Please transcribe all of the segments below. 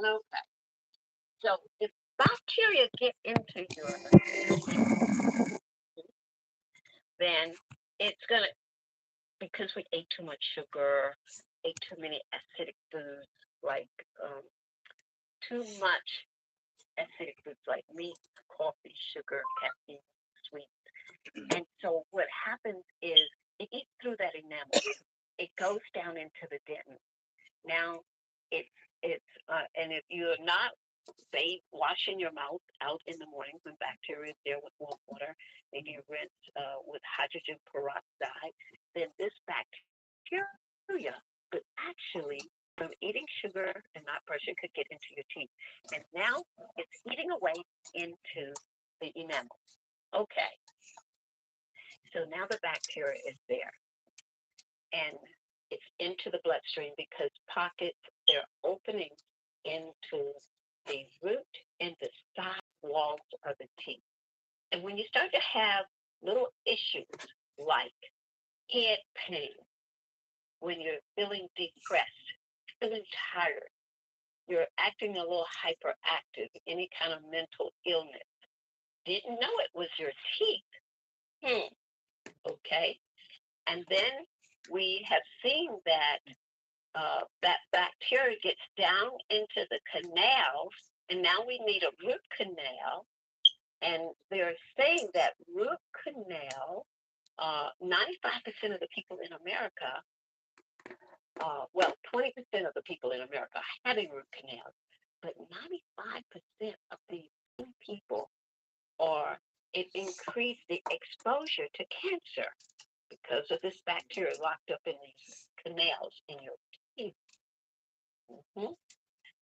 Okay. So if bacteria get into your, then it's going to, because we ate too much sugar, ate too many acidic foods, like too much acidic foods like meat, coffee, sugar, caffeine, sweets. And so what happens is it eats through that enamel. It goes down into the dentin. Now, and if you're not, say, washing your mouth out in the morning when bacteria is there with warm water, maybe you rinse with hydrogen peroxide, then this bacteria could actually, from eating sugar and not brushing, could get into your teeth. And now it's eating away into the enamel. Okay. So now the bacteria is there. And it's into the bloodstream because pockets, they're opening into the root and the side walls of the teeth. And when you start to have little issues like head pain, when you're feeling depressed, feeling tired, you're acting a little hyperactive, any kind of mental illness, didn't know it was your teeth. Okay. And then we have seen that that bacteria gets down into the canals, and now we need a root canal. And they're saying that root canal, 95% of the people in America, 20% of the people in America are having root canals, but 95% of these people it increased the exposure to cancer because of this bacteria locked up in these canals in your teeth.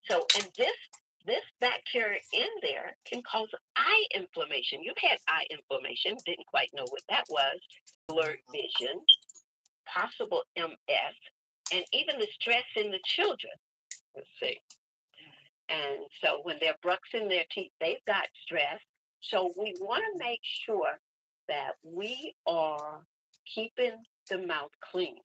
So, and this bacteria in there can cause eye inflammation. You've had eye inflammation, didn't quite know what that was, blurred vision, possible MS, and even the stress in the children. Let's see. And so when they're bruxing their teeth, they've got stress. So we want to make sure that we are keeping the mouth clean.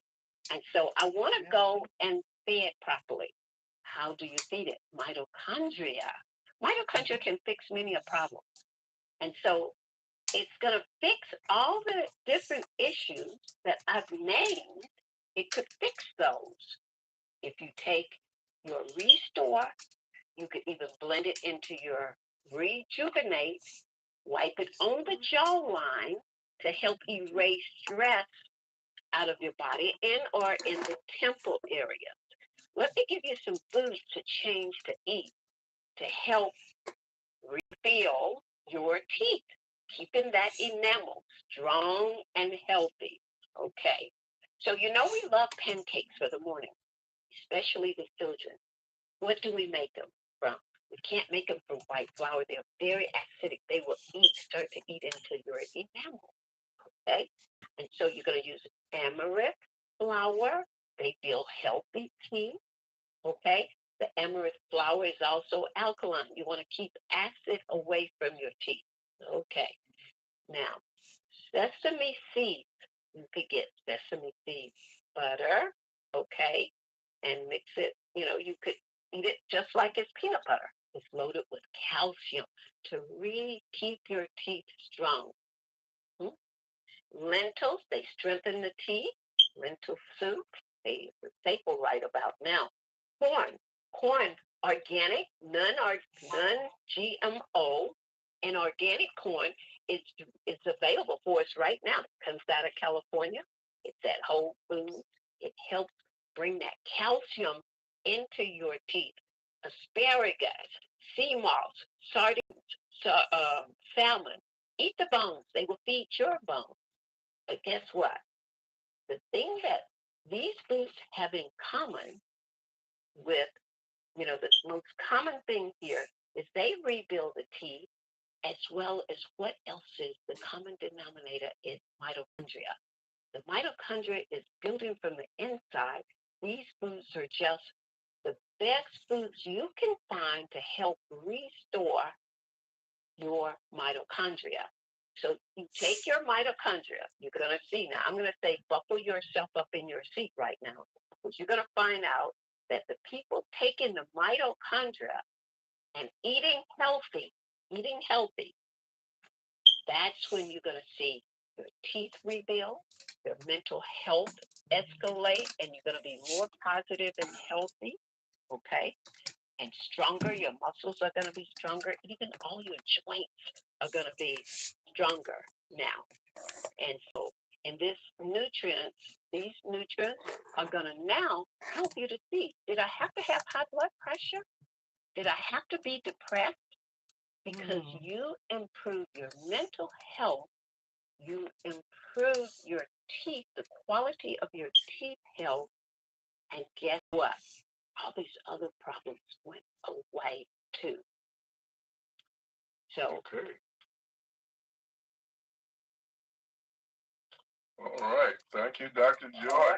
And so I want to go and feed properly. How do you feed it? Mitochondria. Mitochondria can fix many a problem. And so it's going to fix all the different issues that I've named. It could fix those. If you take your Restore, you could even blend it into your Rejuvenate, wipe it on the jawline to help erase stress out of your body or in the temple area. Let me give you some foods to change to eat to help refill your teeth, keeping that enamel strong and healthy. Okay. So, we love pancakes for the morning, especially the children. What do we make them from? We can't make them from white flour. They're very acidic. They will start to eat into your enamel. Okay? And so you're going to use amaranth flour. They feel healthy teeth. Okay? The amaranth flour is also alkaline. You want to keep acid away from your teeth. Okay. Now, sesame seeds. You could get sesame seed butter. Okay? And mix it. You could eat it just like it's peanut butter. It's loaded with calcium to really keep your teeth strong. Lentils, they strengthen the teeth. Lentil soup, it's a staple right about now. Corn, organic, non-GMO, and organic corn is available for us right now. It comes out of California. It's at Whole Foods. It helps bring that calcium into your teeth. Asparagus, sea moss, sardines, salmon. Eat the bones. They will feed your bones. But guess what? The thing that these foods have in common with, the most common thing here is they rebuild the teeth, as well as what else is the common denominator is mitochondria. The mitochondria is building from the inside. These foods are just the best foods you can find to help restore your mitochondria. So you take your mitochondria, you're going to see now, I'm going to say buckle yourself up in your seat right now, because you're going to find out that the people taking the mitochondria and eating healthy, that's when you're going to see your teeth rebuild, your mental health escalate, and you're going to be more positive and healthy, okay? And stronger. Your muscles are going to be stronger. Even all your joints are going to be stronger now. And so, these nutrients are going to now help you to see, did I have to have high blood pressure? Did I have to be depressed? Because you improve your mental health, you improve your teeth, the quality of your teeth health, and guess what? All these other problems went away too. So, okay. All right. Thank you, Dr. Joy.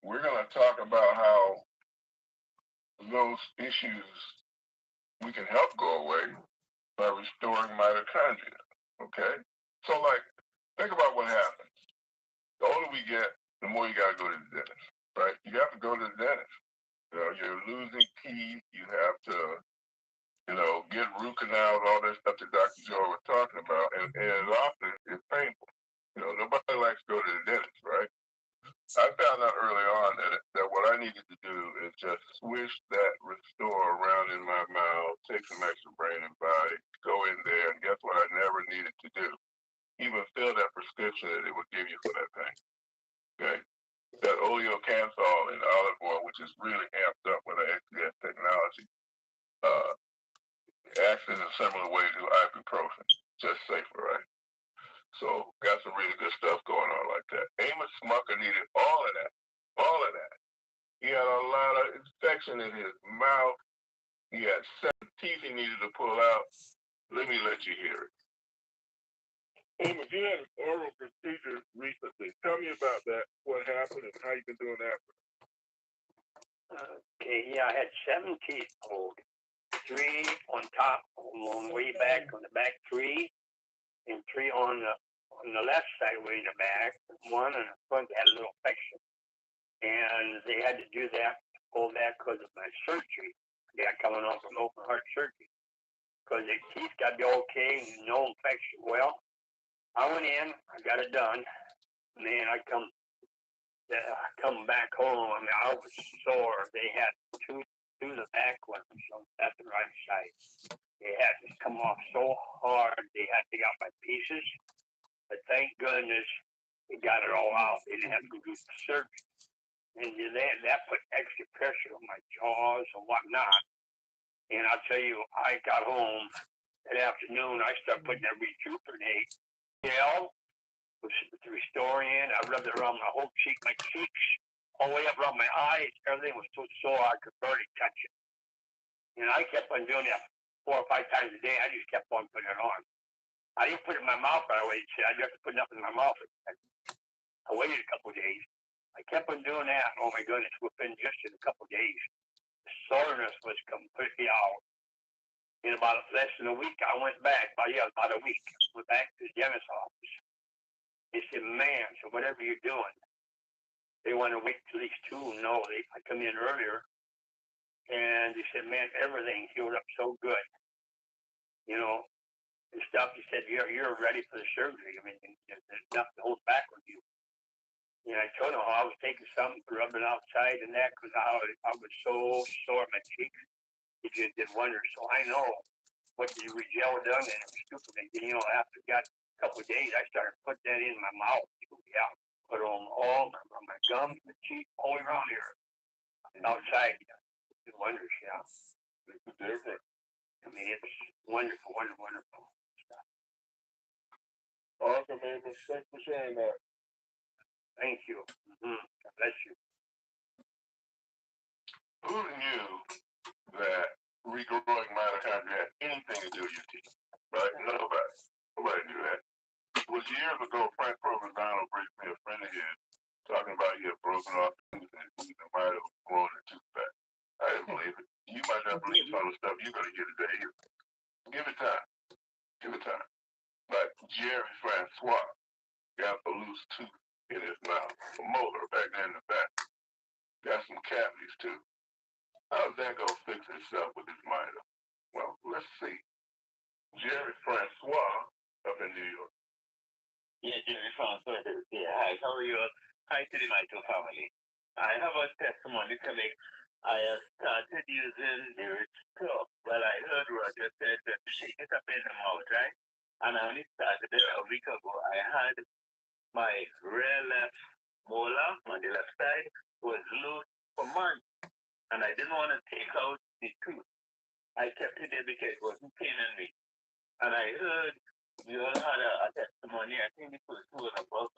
We're gonna talk about how those issues we can help go away by restoring mitochondria. Okay? So like, think about what happens. The older we get, the more you gotta go to the dentist, right? You have to go to the dentist. You know, you're losing teeth, you have to, get root canals, all that stuff that Dr. Joy was talking about, and often it's painful. Nobody likes to go to the dentist, right? I found out early on that what I needed to do is just swish that restore around in my mouth, take some extra brain and body, go in there, and guess what I never needed to do? Even fill that prescription that it would give you for that thing. Okay? That oleocanthal in olive oil, which is really amped up with the XDS technology, acts in a similar way to ibuprofen, just safer, right? So got some really good stuff going on like that. Amos Smucker needed all of that. He had a lot of infection in his mouth. He had 7 teeth he needed to pull out. Let me let you hear it. Amos, you had an oral procedure recently. Tell me about that, what happened, and how you've been doing that. Okay, yeah, I had 7 teeth pulled. 3 on top, on way back on the back 3, and 3 on the left side way in the back. 1 on the front had a little infection, and they had to do that, pull that because of my surgery. They got coming off from open heart surgery because the teeth got to be okay, no infection. Well, I went in, I got it done. Man, I come back home. I mean, I was sore. They had 2 through the back one, so that's the right side. They had to come off so hard. They had to take out my pieces, but thank goodness they got it all out. They didn't have to go do the surgery, and that put extra pressure on my jaws and whatnot. And I'll tell you, I got home that afternoon. I started putting that rejuvenate gel with restoring. I rubbed it around my whole cheek, my cheeks, all the way up around my eyes. Everything was so sore I could barely touch it. And I kept on doing that 4 or 5 times a day. I just kept on putting it on. I didn't put it in my mouth right away. I just put nothing in my mouth. I waited a couple of days. I kept on doing that. Oh my goodness, within just a couple of days, the soreness was completely out. In about less than a week, I went back. About a week. I went back to the dentist's office. They said, man, so whatever you're doing, they want to wait till these 2. No, I come in earlier, and they said, man, everything healed up so good. And stuff. He said, you're ready for the surgery. I mean, there's nothing to hold back with you. And I told him I was taking something, rubbing outside and that, because I was so sore in my cheeks. It just did wonders. So I know what the gel done, and it was stupid. After I got a couple of days, I started putting that in my mouth. Yeah, put it on all my gums, my cheek, all around here. Outside, it did wonders, yeah. It's different. I mean, it's wonderful, wonderful stuff. Awesome, man. Thanks for sharing that. Thank you. God bless you. Who knew that regrowing mitochondria had anything to do with your teeth? Right? Nobody knew that. It was years ago, Frank Provenzano briefed me, a friend of his, talking about he had broken off tooth and he might have grown a tooth back. I didn't believe it. You might not believe some of the stuff you're going to hear today either. Give it time. Like Jerry Francois got a loose tooth in his mouth, a molar back there in the back. got some cavities too. How's that gonna fix itself with this miter? Well, let's see. Jerry Francois up in New York. Yeah, Jerry Francois. Yeah, hi. How are you? Hi to the Mito family. I have a testimony to make. I started using the stuff. Well, I heard Roger said that shake it up in the mouth, right? And I only started it a week ago. I had my rear left molar on the left side was loose for months, and I didn't want to take out the tooth. I kept it there because it wasn't paining me. And I heard you all had a testimony. I think it was two about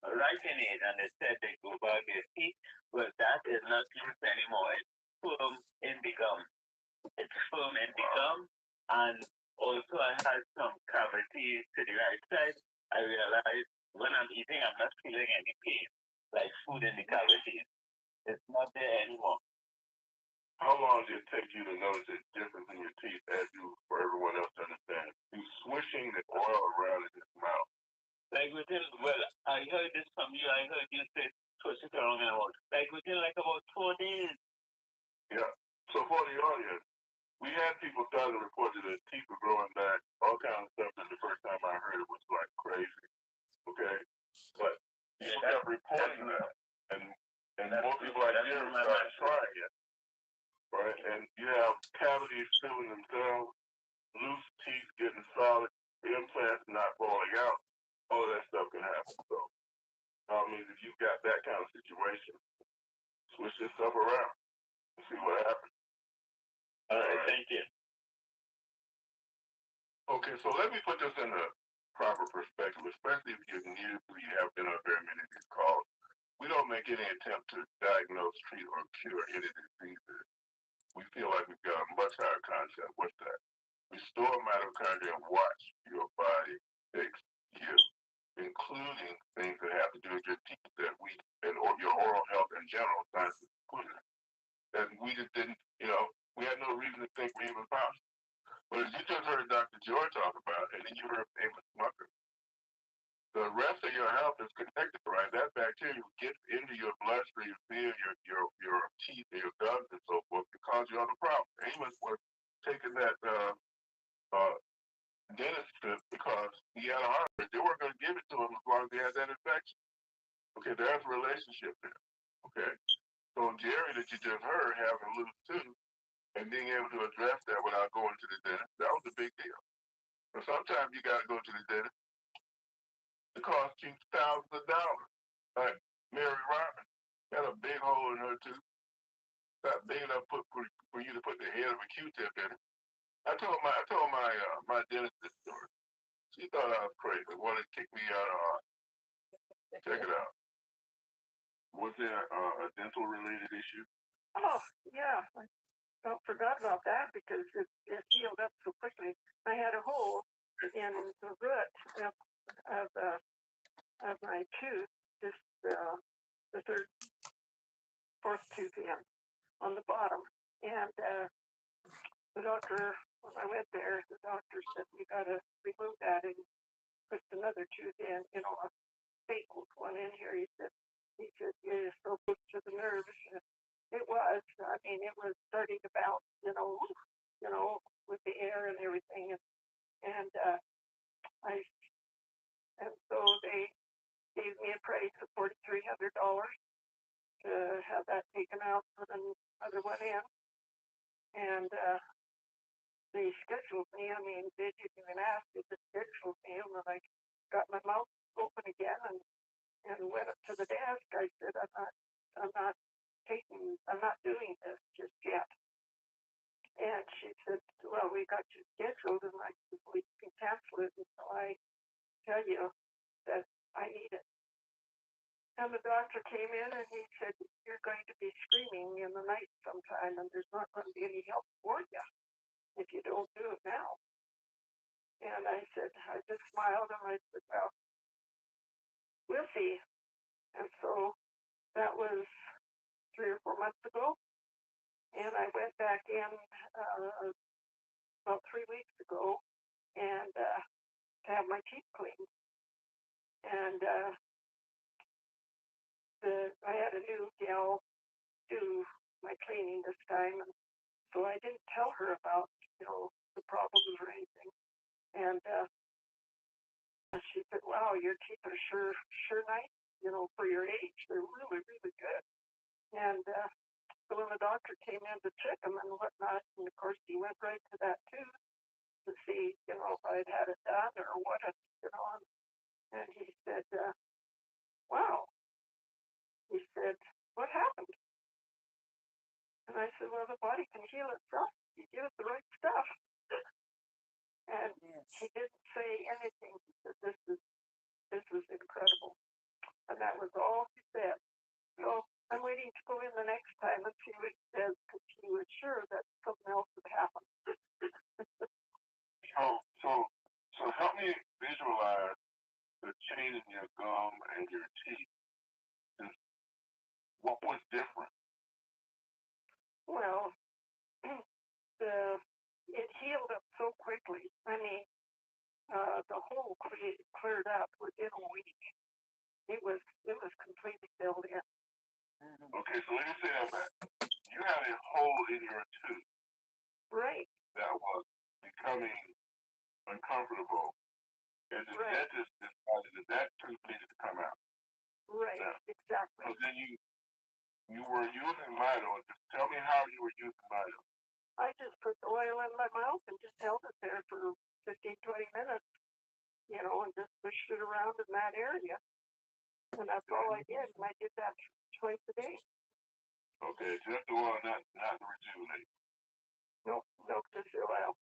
writing it, and they said they go back their teeth. Well, that is not used anymore. It's firm in the gum. It's firm in the gum, and also I had some cavities to the right side. I realized when I'm eating, I'm not feeling any pain, like food in the cavities. It's not there anymore. How long did it take you to notice the difference in your teeth as you, for everyone else to understand? You swishing the oil around in his mouth. Like within, well, I heard this from you. I heard you say twist it around and about. Like within like about 4 days. Yeah. So for the audience, we had people starting to report that their teeth were growing back, all kinds of stuff. And the first time I heard it was like crazy. Okay. But people kept reporting that. And more people like you started trying it. Right? And you have cavities filling themselves, loose teeth getting solid, implants not falling out. All that stuff can happen. So, I mean, if you've got that kind of situation, switch this stuff around and see what happens. All right, thank you. Okay, so let me put this in a proper perspective, especially if you're new, you have been on very many of these calls. We don't make any attempt to diagnose, treat, or cure any diseases. We feel like we've got a much higher concept. What's that? Restore mitochondria and watch your body fix you, including things that have to do with your teeth that we, and or your oral health in general, science is included. That we just didn't, we had no reason to think we even found it. But as you just heard Dr. Joy talk about, and then you heard Amos Smucker, the rest of your health is connected, right? That bacteria gets into your bloodstream via your teeth and your gums and so forth to cause you other problems. Amos was taking that dentist trip because he had a heart attack. They weren't going to give it to him as long as he had that infection. Okay, there's a relationship there. Okay, so Jerry that you just heard having a loose tooth and being able to address that without going to the dentist, that was a big deal. But sometimes you got to go to the dentist. It costs you thousands of dollars. Like Mary Robin had a big hole in her tooth, not big enough for you to put the head of a Q-tip in it. I told my dentist this story. She thought I was crazy. Wanted to kick me out of art. Check it out. Was there a dental related issue? Oh, yeah. I forgot about that because it healed up so quickly. I had a hole in the root of my tooth, just the fourth tooth in on the bottom. And the doctor, when I went there, the doctor said, you got to remove that and put another tooth in, a fake one in here. He said, you're so close to the nerves. It was. I mean, it was starting to bounce, with the air and everything. And so they gave me a price of $4,300 to have that taken out, put another one in. And they scheduled me. I mean, they didn't even ask if they scheduled me. And when I got my mouth open again and went up to the desk, I said, I'm not doing this just yet. And she said, well, we got you scheduled, and I said, we can cancel it until I tell you that I need it. And the doctor came in and he said, you're going to be screaming in the night sometime, and there's not going to be any help for you if you don't do it now. And I just smiled, and I said, well, we'll see. And so that was 3 or 4 months ago. And I went back in about 3 weeks ago and to have my teeth cleaned. And I had a new gel do my cleaning this time, and so I didn't tell her about, the problems or anything. And she said, "Wow, your teeth are sure nice, for your age. They're really, really good." And so when the doctor came in to check them and whatnot, and of course he went right to that tooth to see, if I'd had it done or what, and he said, "Wow." He said, "What happened?" And I said, "Well, the body can heal itself. You give it the right stuff." And he didn't say anything. He said, this is incredible. And that was all he said. So I'm waiting to go in the next time and see what he says, because he was sure that something else had happened. So help me visualize the change in your gum and your teeth. What was different? Well, it healed up so quickly. I mean, the hole cleared up within a week. It was completely filled in. Okay, so let me say that back. You had a hole in your tooth. Right. That was becoming uncomfortable, and the dentist decided that tooth needed to come out. Right. Now, exactly. So then you were using Mito. Just tell me how you were using Mito. I just put the oil in my mouth and just held it there for 15, 20 minutes, and just pushed it around in that area. And that's all I did. And I did that twice a day. Okay, just the oil, not the rejuvenate. Nope, just the oil.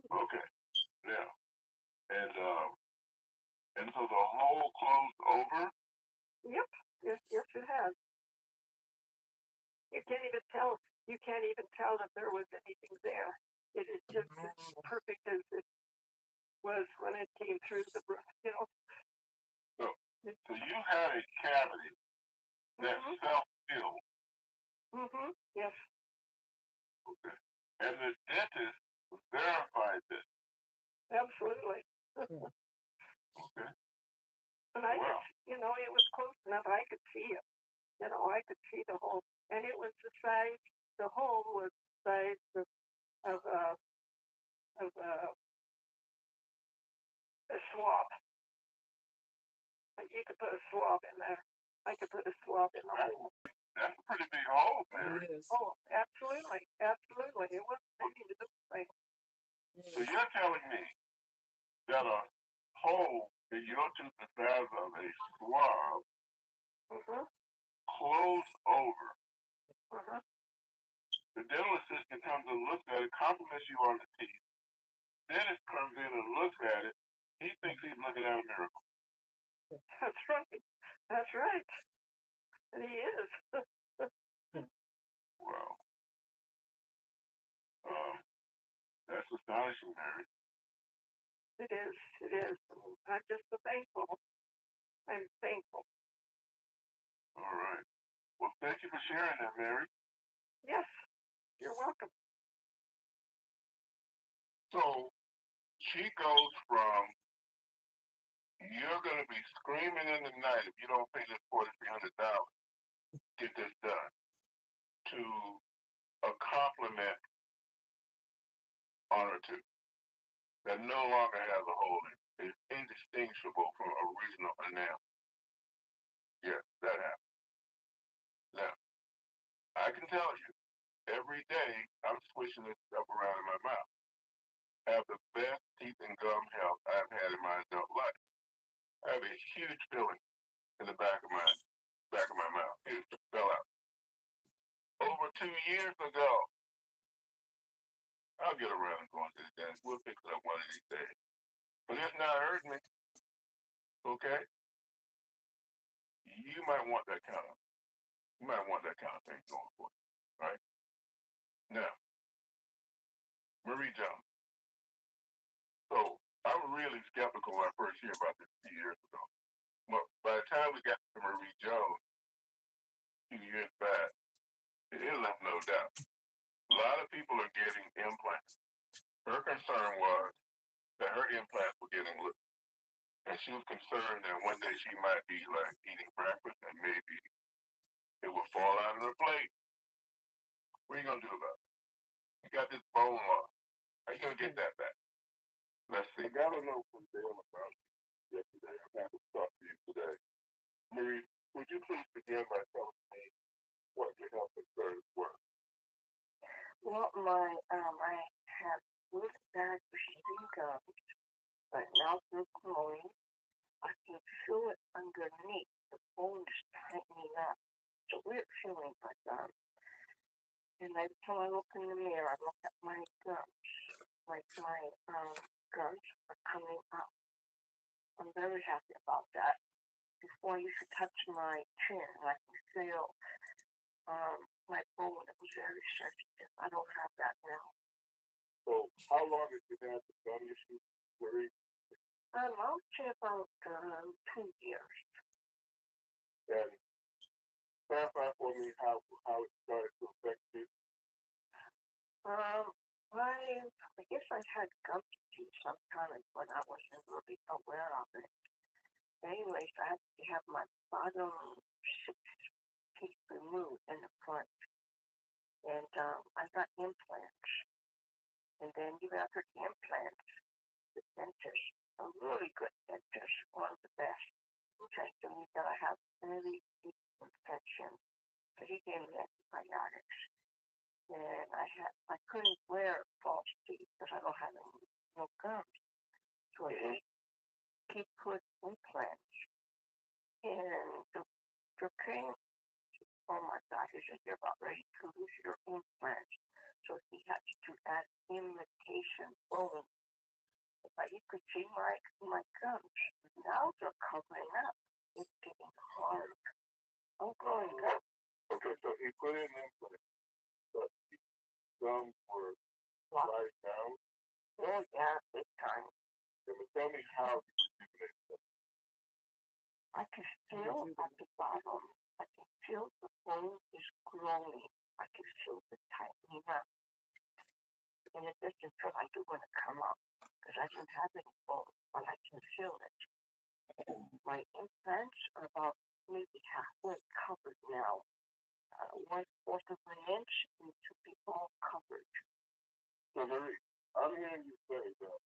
Okay, yeah. And so the hole closed over? Yep, yes, it has. You can't even tell that there was anything there. It is just as perfect as it was when it came through the, So you had a cavity that self-filled. Yes. Okay. And the dentist verified this. Absolutely. Okay. And I could, it was close enough. I could see it. I could see the hole, and it was the size. The hole was the size of a swab. You could put a swab in there. I could put a swab in the hole. That's a pretty big hole, Mary. Oh, absolutely. It wasn't any to this thing. So you're telling me that a hole in your tooth the size of a swab closed over. The dental assistant comes and looks at it, compliments you on the teeth. Dentist comes in and looks at it. He thinks he's looking at a miracle. That's right. And he is. Wow. That's astonishing, Mary. It is. I'm just so thankful. I'm thankful. All right. Well, thank you for sharing that, Mary. Yes, you're welcome. So she goes from you're going to be screaming in the night if you don't pay this $4,300, get this done, to a compliment on her tooth that no longer has a hole in it. It's indistinguishable from original enamel. Yes, that happened. Now, I can tell you, every day I'm swishing this stuff around in my mouth. I have the best teeth and gum health I've had in my adult life. I have a huge filling in the back of my mouth. It fell out. Over 2 years ago, I'll get around to going to the dentist. We'll fix it up one of these days. But it's not hurting me. Okay? You might want that kind of thing going for you. Right? Now, Marie Jones. So I'm really skeptical when I first hear about this 2 years ago. But by the time we got to Marie Jones 2 years back, it left no doubt. A lot of people are getting implants. Her concern was that her implants were getting loose. And she was concerned that one day she might be like eating breakfast and maybe it would fall out of her plate What are you gonna do about it? You got this bone loss. How you gonna get that back? Let's see. I got a note from Dale about it yesterday. I'm happy to talk to you today. Marie, would you please begin by telling me what your health concerns were? Well, I have really bad receding gums, but now they're growing. I can feel it underneath. The bone is tightening up. It's a weird feeling, but and every time I look in the mirror, I look at my gums. Like my gums are coming up. I'm very happy about that. Before I used to touch my chin, I can feel my bone. It was very sensitive. I don't have that now. So, how long have you had the gum issue, Marie? I would say about 2 years. And clarify for me how it started to affect you. I guess I had gum disease sometimes when I wasn't really aware of it. Anyways, I had to have my bottom 6 teeth removed in the front. And I got implants. And then even after the implants, the dentist, a really good dentist, one of the best, said to me that I have really deep infection. So he gave me antibiotics. And I couldn't wear false teeth because I don't have no gums. So he put implants. And the pain, oh my God, he said, you're about ready to lose your implants. So he had to add imitation bone. But you could see my gums. Now they're covering up. It's getting hard. I'm growing up. Okay, so he put in implants. But gums were right down. Oh, yeah, big time. Tell me how you rejuvenate them. I can feel at the bottom. I can feel the bone is growing. I can feel the tightening up. And it doesn't feel like it want to come up because I don't have any bone, but I can feel it. My implants are about maybe halfway covered now. 1/4 of an inch and to be all covered. So, Marie, I'm hearing you say that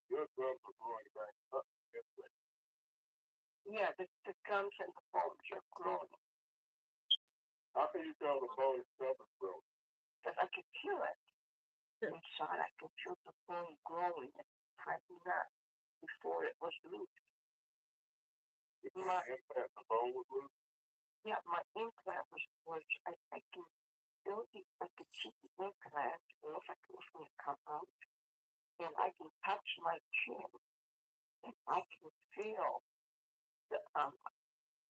your gums are growing back up. Yeah, the gums and the bones are growing. How can you tell the bone itself is growing? Because I can feel it. Inside, I can feel the bone growing and tightening up before it was loose. My implant, the bone was loose? Yeah, my implant was I can feel I could see the implant. It looks like it was going to come out. And I can touch my chin. And I can feel the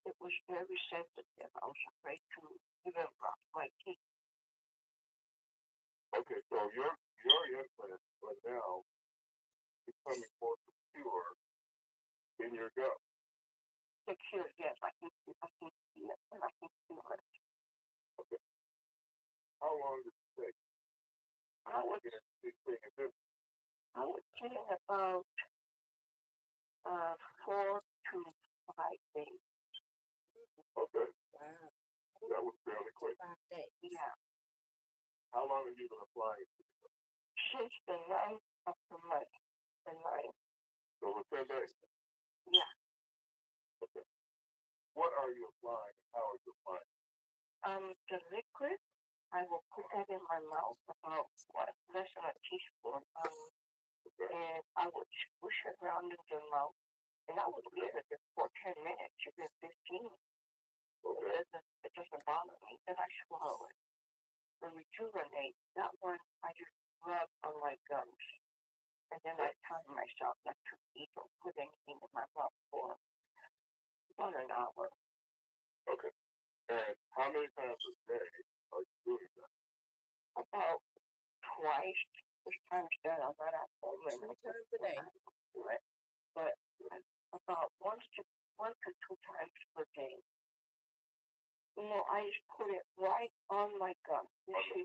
it was very sensitive. I was afraid to even brush my teeth. Okay, so your implants are now becoming more secure in your gut. Secure, yes, I can see it and I can feel it. Okay. How long did it take? I would say about 4 to 5 days. Okay. Wow. That was fairly quick. 5 days. Yeah. How long have you been applying? Since the 9th of the month. The 9th. Over 10 days? Yeah. Okay. What are you applying and how are you applying? The liquid, I will put that in my mouth about less than a teaspoon. Okay. And I would squish it around in the mouth. And I would leave it for 10 minutes, even 15. Okay. It doesn't bother me. Then I swallow it. The Rejuvenate, that one I just rub on my gums. And then I tell myself not to eat or put anything in my mouth for about an hour. Okay. And how many times a day are you doing that? About twice. This time's done. I'm not at home. Many times a day. But about 1 to 2 times per day. You know, I just put it right on my gum. You see,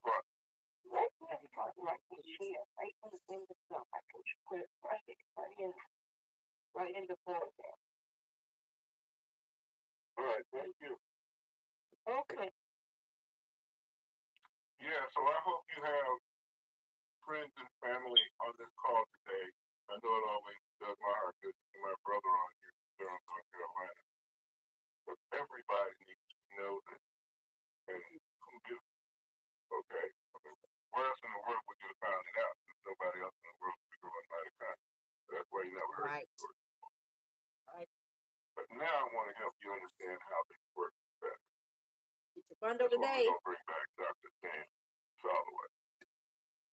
right in the front, right you see it, right in the gum. I can just put it right in the bone there. All right, thank you. Okay. Yeah, so I today. We're gonna bring back Dr. Dan Soloway.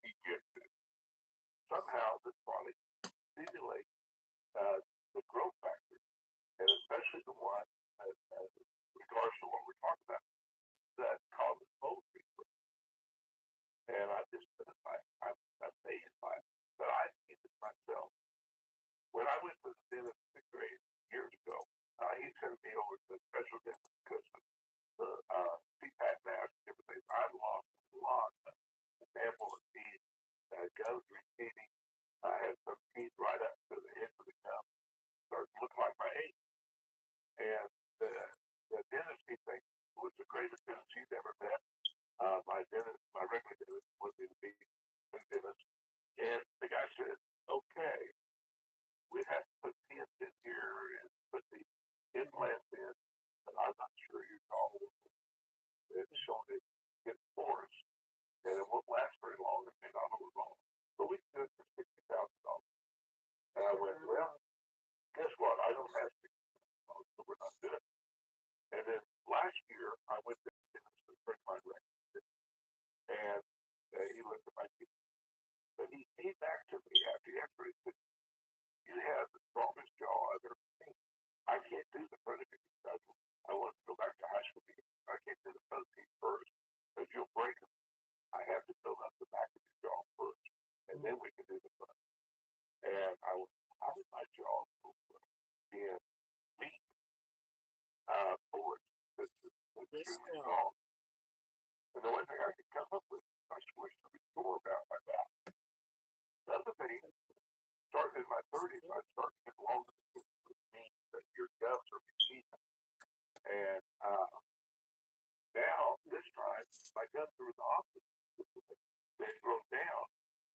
He gets it. Somehow this body stimulates the growth factor, and especially the one regards to what we're talking about that causes bone regrowth. And I'm amazed by it. But I see it myself. When I went to the dentist 6 or 8 years ago, he sent me over to the special dentist because the CPAP mask and everything. I lost a lot of ample of teeth, gums receding. I had some teeth right up to the edge of the gum, started to look like my age. And the dentist he thinks was the greatest dentist he's ever met. My regular dentist, was in the dentist. And the guy said, okay, we have to put pins in here and put the implants in, but I'm not sure you're tall. It's shown it gets porous, and it won't last very long. It may not hold long. But we can do it for $60,000. And I went, well, guess what? I don't have $60,000, so we're not doing it. And then last year, I went to the dentist to bring my record, and he looked at my teeth. But he came back to me after the x-ray and said, you have the strongest jaw I've ever seen. I can't do the front of your teeth. I want to go back to high school. I can't do the front of teeth first because you'll break them. I have to build up the back of your jaw first, and then we can do the front. And I was, how did my jaw go from being weak forward to extremely strong? And the only thing I could come up with, I switched to restore about my back. The other thing, starting in my 30s, I started to get longer, which means that your gums are receding. And now, this time, my gums are in the opposite. They grow down,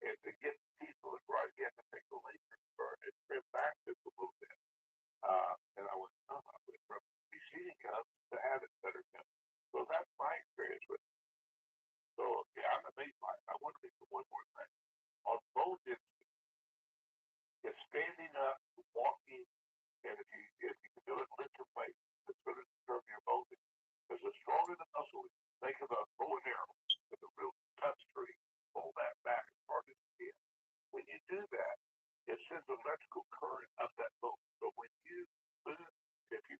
and to get the teeth to look right, you have to take the laser and trim back just a little bit. And I went from receding gums to having better gums. So that's my experience with it. So, yeah, I'm amazed by it. I want to make one more thing. On bone density, it's standing up, walking, and if you can do it, lift your weight, it's going to disturb your bone density. Because the stronger the muscle is, think of a bow and arrow with a real tough string, pull that back as hard as you can. When you do that, it sends electrical current up that bone. So when you move, if you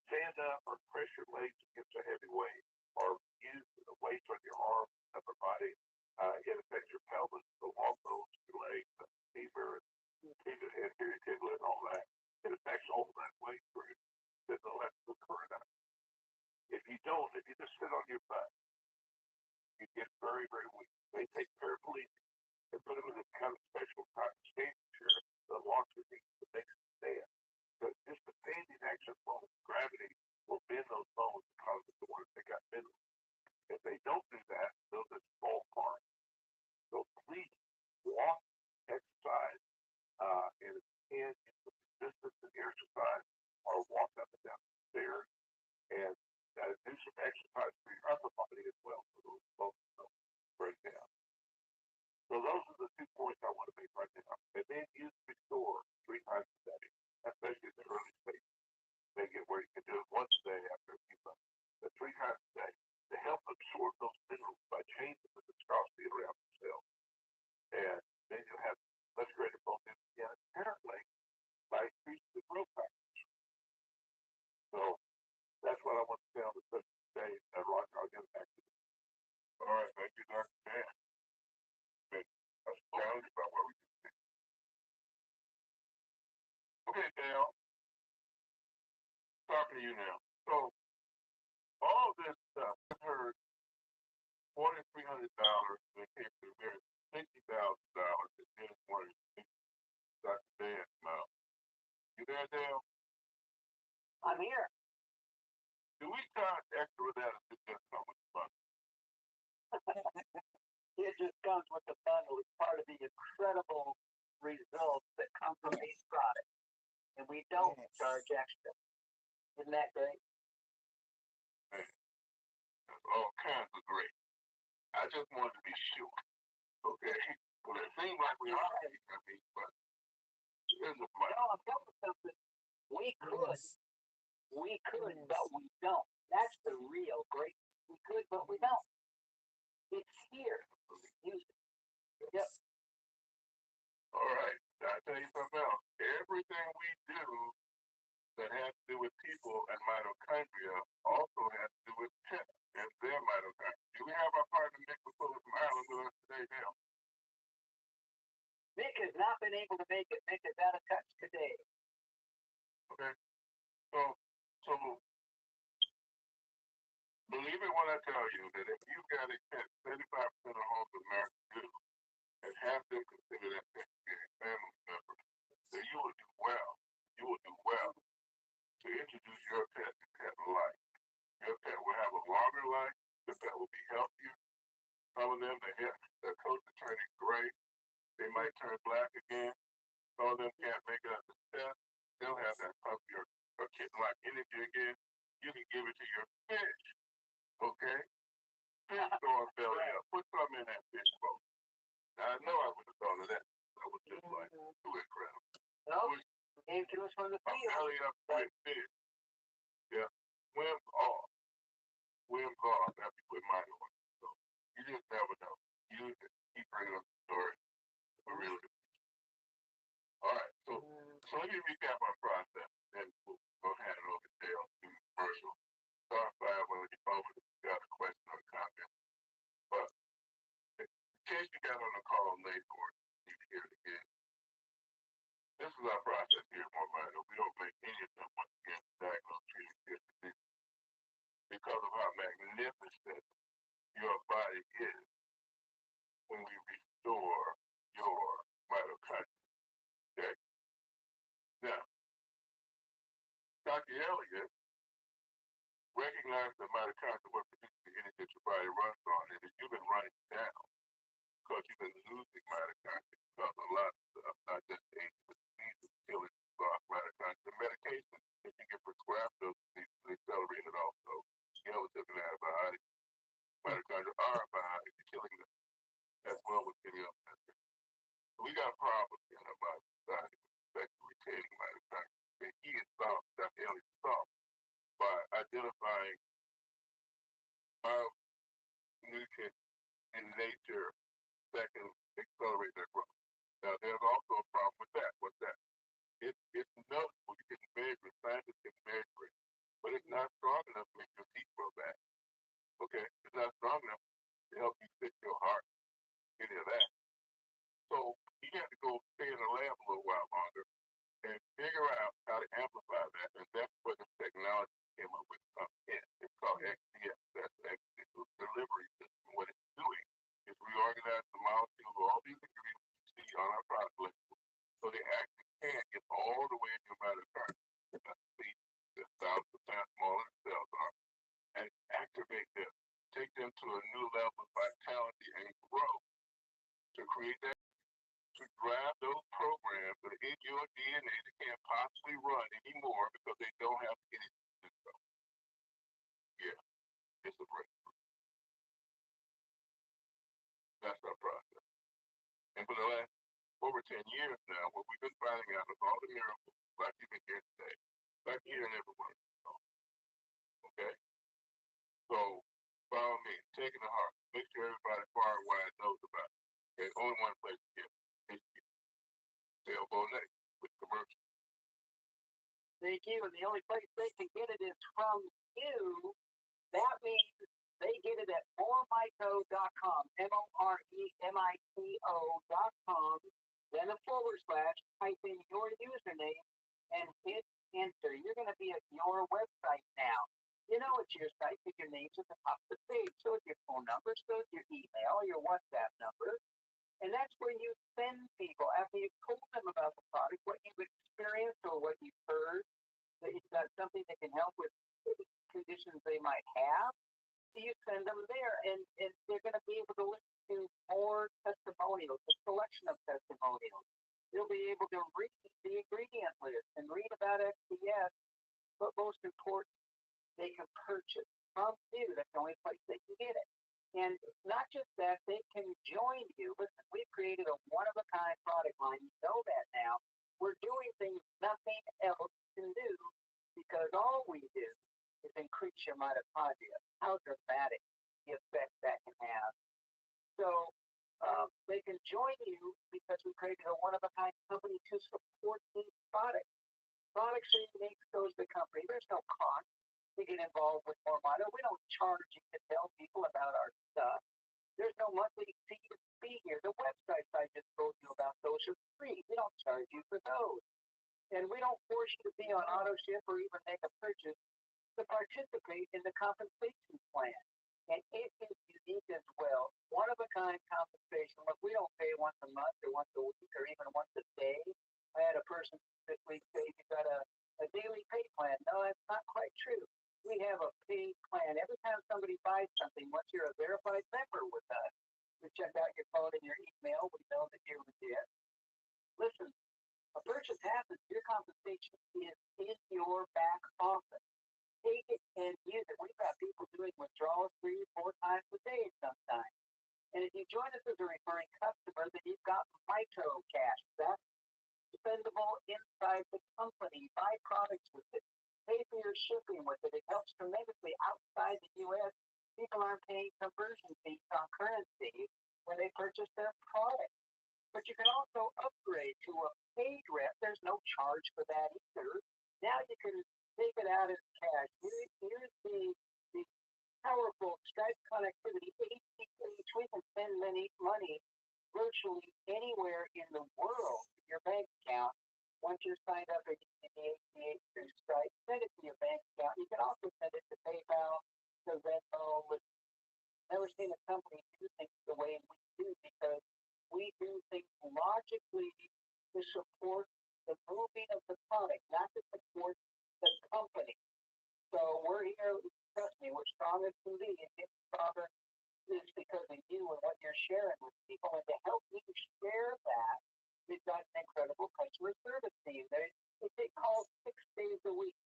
stand up or press your legs against a heavy weight, or use the weights on your arm, upper body, it affects your pelvis, the long bones, your legs, the femur, anterior tibia, and all that. It affects all that weight through the electrical current up. If you don't, if you just sit on your butt, you get very, very weak. They take carefully and put them in a kind of special type of standing chair that locks your knees to make them stand. So just the standing action bone, gravity will bend those bones and cause them to want to take out minerals. If they don't do that, they'll just fall apart. So please walk, exercise, and if you can, use some resistance in your exercise, or walk up and down the stairs, and do some exercise for your upper body as well, so those bones don't break down. So those are the 2 points I want to make right now. And then use restore 3 times a day, especially in the early stages. Make it where you can do it once a day after a few months, but 3 times a day to help absorb those minerals by changing the viscosity around the cell. And then you'll have much greater bone density, and apparently by increasing the growth factors. So that's what I want to say on the subject today. Roger, I'll get back to you. All right, thank you, Dr. Dan. I was challenged about what we can do. Okay, Dale. Talking to you now. So all this stuff, I heard $4,300, they came to the very $60,000, and then wanted to see Dr. Dan's mouth. You there, Dale? I'm here. Do we charge extra with that, or is it just so much fun? It just comes with the bundle. It's part of the incredible results that come from these products. And we don't charge extra. Isn't that great? Man, all kinds of great. I just wanted to be sure. Okay? Well, it seems like we are, but here's a plan. No, I'm telling you something. We could, but we don't. That's the real great We could, but we don't. It's here. Use it. Yep. All right. I'll tell you something else. Everything we do that has to do with people and mitochondria also has to do with pets and their mitochondria. Do we have our partner Nick McCullough from Ireland with us today now? Nick has not been able to make it. Nick is out of touch today. Okay. So believe it when I tell you that if you've got a pet, 35% of homes in America do, and have them consider that pet to be a family member, then you will do well. You will do well to introduce your pet to pet life. Your pet will have a longer life. Your pet will be healthier. Some of them, their coats are turning gray. They might turn black again. Some of them can't make it up to test. They'll have that puppy or kitten-like energy again. You can give it to your fish. Okay? Fish throwing belly up. Put some in that fish bowl. Now, I know I would have thought of that. That was just like too incredible. No, came to us from the field. Belly up with fish. Yeah. Swims off. Swims off after you put mine on. So you just never know. Use it. Keep bringing up the story. For real. All right. So let me recap our process, and we'll hand it over to Dale to commercial. Star 5 when you phone if you got a question or a comment. But in case you got on the call late or you need to hear it again, this is our process here at MoreMito. We don't make any attempt once again to diagnose, treat, and cure disease because of how magnificent your body is when we restore your mitochondria. Okay? Now, Dr. Elliott recognized that mitochondria what produces the energy that your body runs on, and if you've been running down because you've been losing mitochondria because a lot of stuff, not just age, but diseases, killing lost mitochondria. The medication that you get prescribed those diseases is accelerated also. Skeleton and antibiotics. Mitochondria are antibiotics, you're killing them as well with any other medicine. So we got problems in our body society with respect to retaining mitochondria. And he is solved, Dr. Elliott solved by identifying nutrients in nature that can accelerate their growth. Now, there's also a problem with that. What's that? It's noticeable. You can measure it. Scientists can measure it. But it's not strong enough to make your teeth grow back. Okay? It's not strong enough to help you fix your heart. Any of that. So you have to go stay in the lab a little while longer and figure out how to amplify that. And that's where the technology came up with comes in. It's called XDS. That's the exponential delivery system. What it's doing is reorganize the molecules of all these ingredients you see on our product label so they actually can get all the way in your mitochondria. That's the 1,000% smaller the cells are. And activate them. Take them to a new level of vitality and growth to create that, to drive those programs that are in your DNA that can't possibly run anymore because they don't have anything to do so. Yeah, it's a breakthrough. That's our process. And for the last over 10 years now, what we've been finding out is all the miracles, like you've been here today, like here and everywhere. Okay? So, by all means, take it to heart. Make sure everybody far and wide knows about it. Okay, only one place to get it. Dale Bonet with commercial. Thank you. And the only place they can get it is from you. That means they get it at MoreMito.com. MoreMito.com. Then a / type in your username and hit enter. You're going to be at your website now. You know it's your site because your name's at the top of the page. So it's your phone number, so it's your email, your WhatsApp number. And that's where you send people, after you've told them about the product, what you've experienced or what you've heard, that you've got something that can help with conditions they might have. So you send them there, and they're going to be able to listen to more testimonials, a selection of testimonials. They'll be able to read the ingredient list and read about SDS, but most important, they can purchase from you. That's the only place they can get it. And not just that, they can join you. Listen, we've created a one-of-a-kind product line. You know that now. We're doing things nothing else can do because all we do is increase your mitochondria. How dramatic the effect that can have. So they can join you because we created a one-of-a-kind company to support these products. Products are unique, so is the company. There's no cost to get involved with MoreMito. We don't charge you to tell people about our stuff. There's no monthly fee here. The websites I just told you about, those are free. We don't charge you for those. And we don't force you to be on auto ship or even make a purchase to participate in the compensation plan. And it is unique as well. One-of-a-kind compensation. Look, we don't pay once a month or once a week or even once a day. I had a person this week say you got a daily pay plan. No, that's not quite true. We have a pay plan. Every time somebody buys something, once you're a verified member with us, we check out your phone and your email. We know that you're legit. Listen, a purchase happens. Your compensation is in your back office. Take it and use it. We've got people doing withdrawals 3 or 4 times a day sometimes. And if you join us as a referring customer, then you've got Mito cash. That's spendable inside the company. Buy products with it. Pay for your shipping with it. It helps tremendously outside the U.S. People aren't paying conversion fees on currency when they purchase their product. But you can also upgrade to a paid rep. There's no charge for that either. Now you can take it out as cash. Here's the powerful Stripe connectivity. ACH, we can send money virtually anywhere in the world to your bank account. Once you're signed up in the ACH through Stripe, send it to your bank account. You can also send it to PayPal, to Venmo. Never seen a company do things the way we do because we do things logically to support the moving of the product, not to support the company. So we're here, trust me, we're strong as can be, and it's stronger is because of you and what you're sharing with people. And to help you share that, we've got an incredible customer service team. They take calls 6 days a week.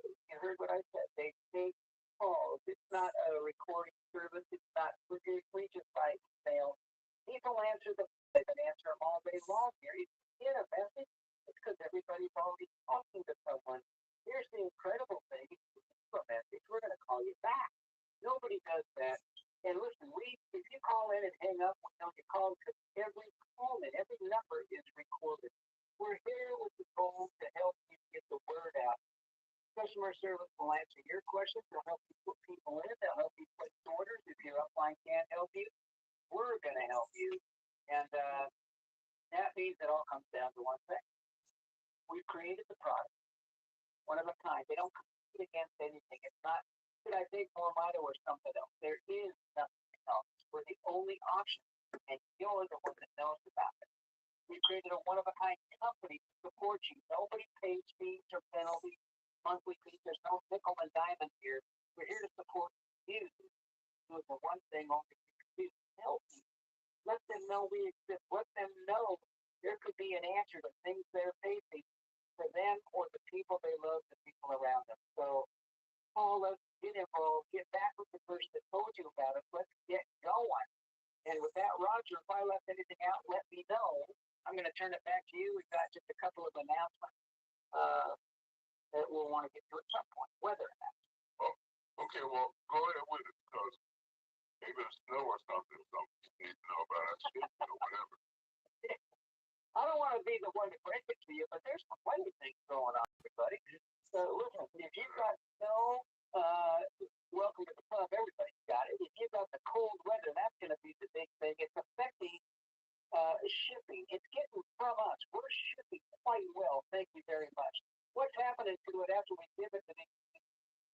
You heard what I said. They take calls. It's not a recording service. It's not we just by email. People answer them. They can answer them all day long here. If you get a message, it's because everybody's already talking to someone. Here's the incredible thing. If you leave a message, we're going to call you back. Nobody does that. And listen, if you call in and hang up, we know you call because every call in, every number is recorded. We're here with the goal to help you get the word out. Customer service will answer your questions. They'll help you put people in. They'll help you place orders. If your upline can't help you, we're going to help you. And that means it all comes down to one thing. We've created the product, one of a kind. They don't compete against anything. It's not, should I take MoreMito or something else? There is nothing else. We're the only option, and you're the one that knows about it. We created a one-of-a-kind company to support you. Nobody pays fees or penalties, monthly fees. There's no nickel and diamond here. We're here to support you. Do the one thing only you can do, help you. Let them know we exist. Let them know there could be an answer to things they're facing for them or the people they love, the people around them. So call us, get involved, get back with the person that told you about it. Let's get going. And with that, Roger, if I left anything out, let me know. I'm going to turn it back to you. We've got just a couple of announcements that we'll want to get to at some point. Weather announcements. Oh, okay, well, go ahead with it because maybe it's snow or something you need to know about it, or whatever. I don't want to be the one to break it to you, but there's plenty of things going on, everybody. So listen, if you've got snow, welcome to the club. Everybody's got it. If you've got the cold weather, that's going to be the big thing. It's affecting shipping. It's getting from us. We're shipping quite well. Thank you very much. What's happening to it after we give it to the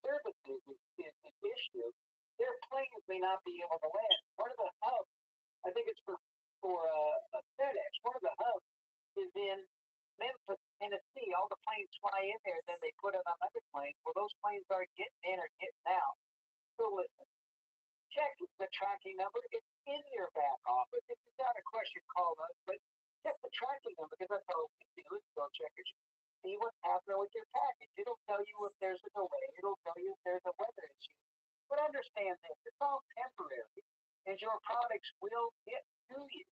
services is the issue. Their planes may not be able to land. One of the hubs, I think it's for FedEx, one of the hubs is in Memphis, Tennessee. All the planes fly in there, then they put it on other planes. Well, those planes aren't getting in or getting out. So listen, check the tracking number. It's in your back office. If you've got a question, call us. But check the tracking number because that's all we do is go check it. See what's happening with your package. It'll tell you if there's a delay. It'll tell you if there's a weather issue. But understand this, it's all temporary, and your products will get to you.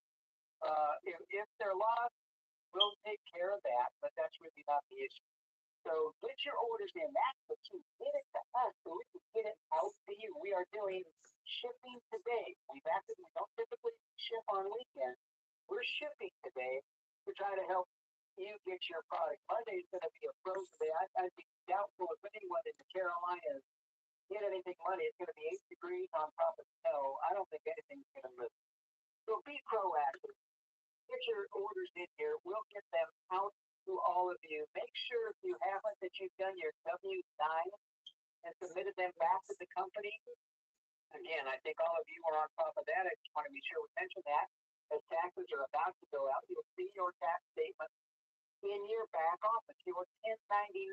If they're lost, we'll take care of that, but that's really not the issue. So get your orders in. That's the key. Get it to us so we can get it out to you. We are doing shipping today. We don't typically ship on weekends. We're shipping today to try to help you get your product. Monday is going to be a frozen day. I'd be doubtful if anyone in the Carolinas get anything Monday. It's going to be 8 degrees on top of snow. I don't think anything's going to move. So be proactive. Get your orders in here. We'll get them out to all of you. Make sure if you haven't that you've done your W-9 and submitted them back to the company. Again, I think all of you are on top of that. I just want to be sure we mention that. As taxes are about to go out, you'll see your tax statement in your back office. Your 1099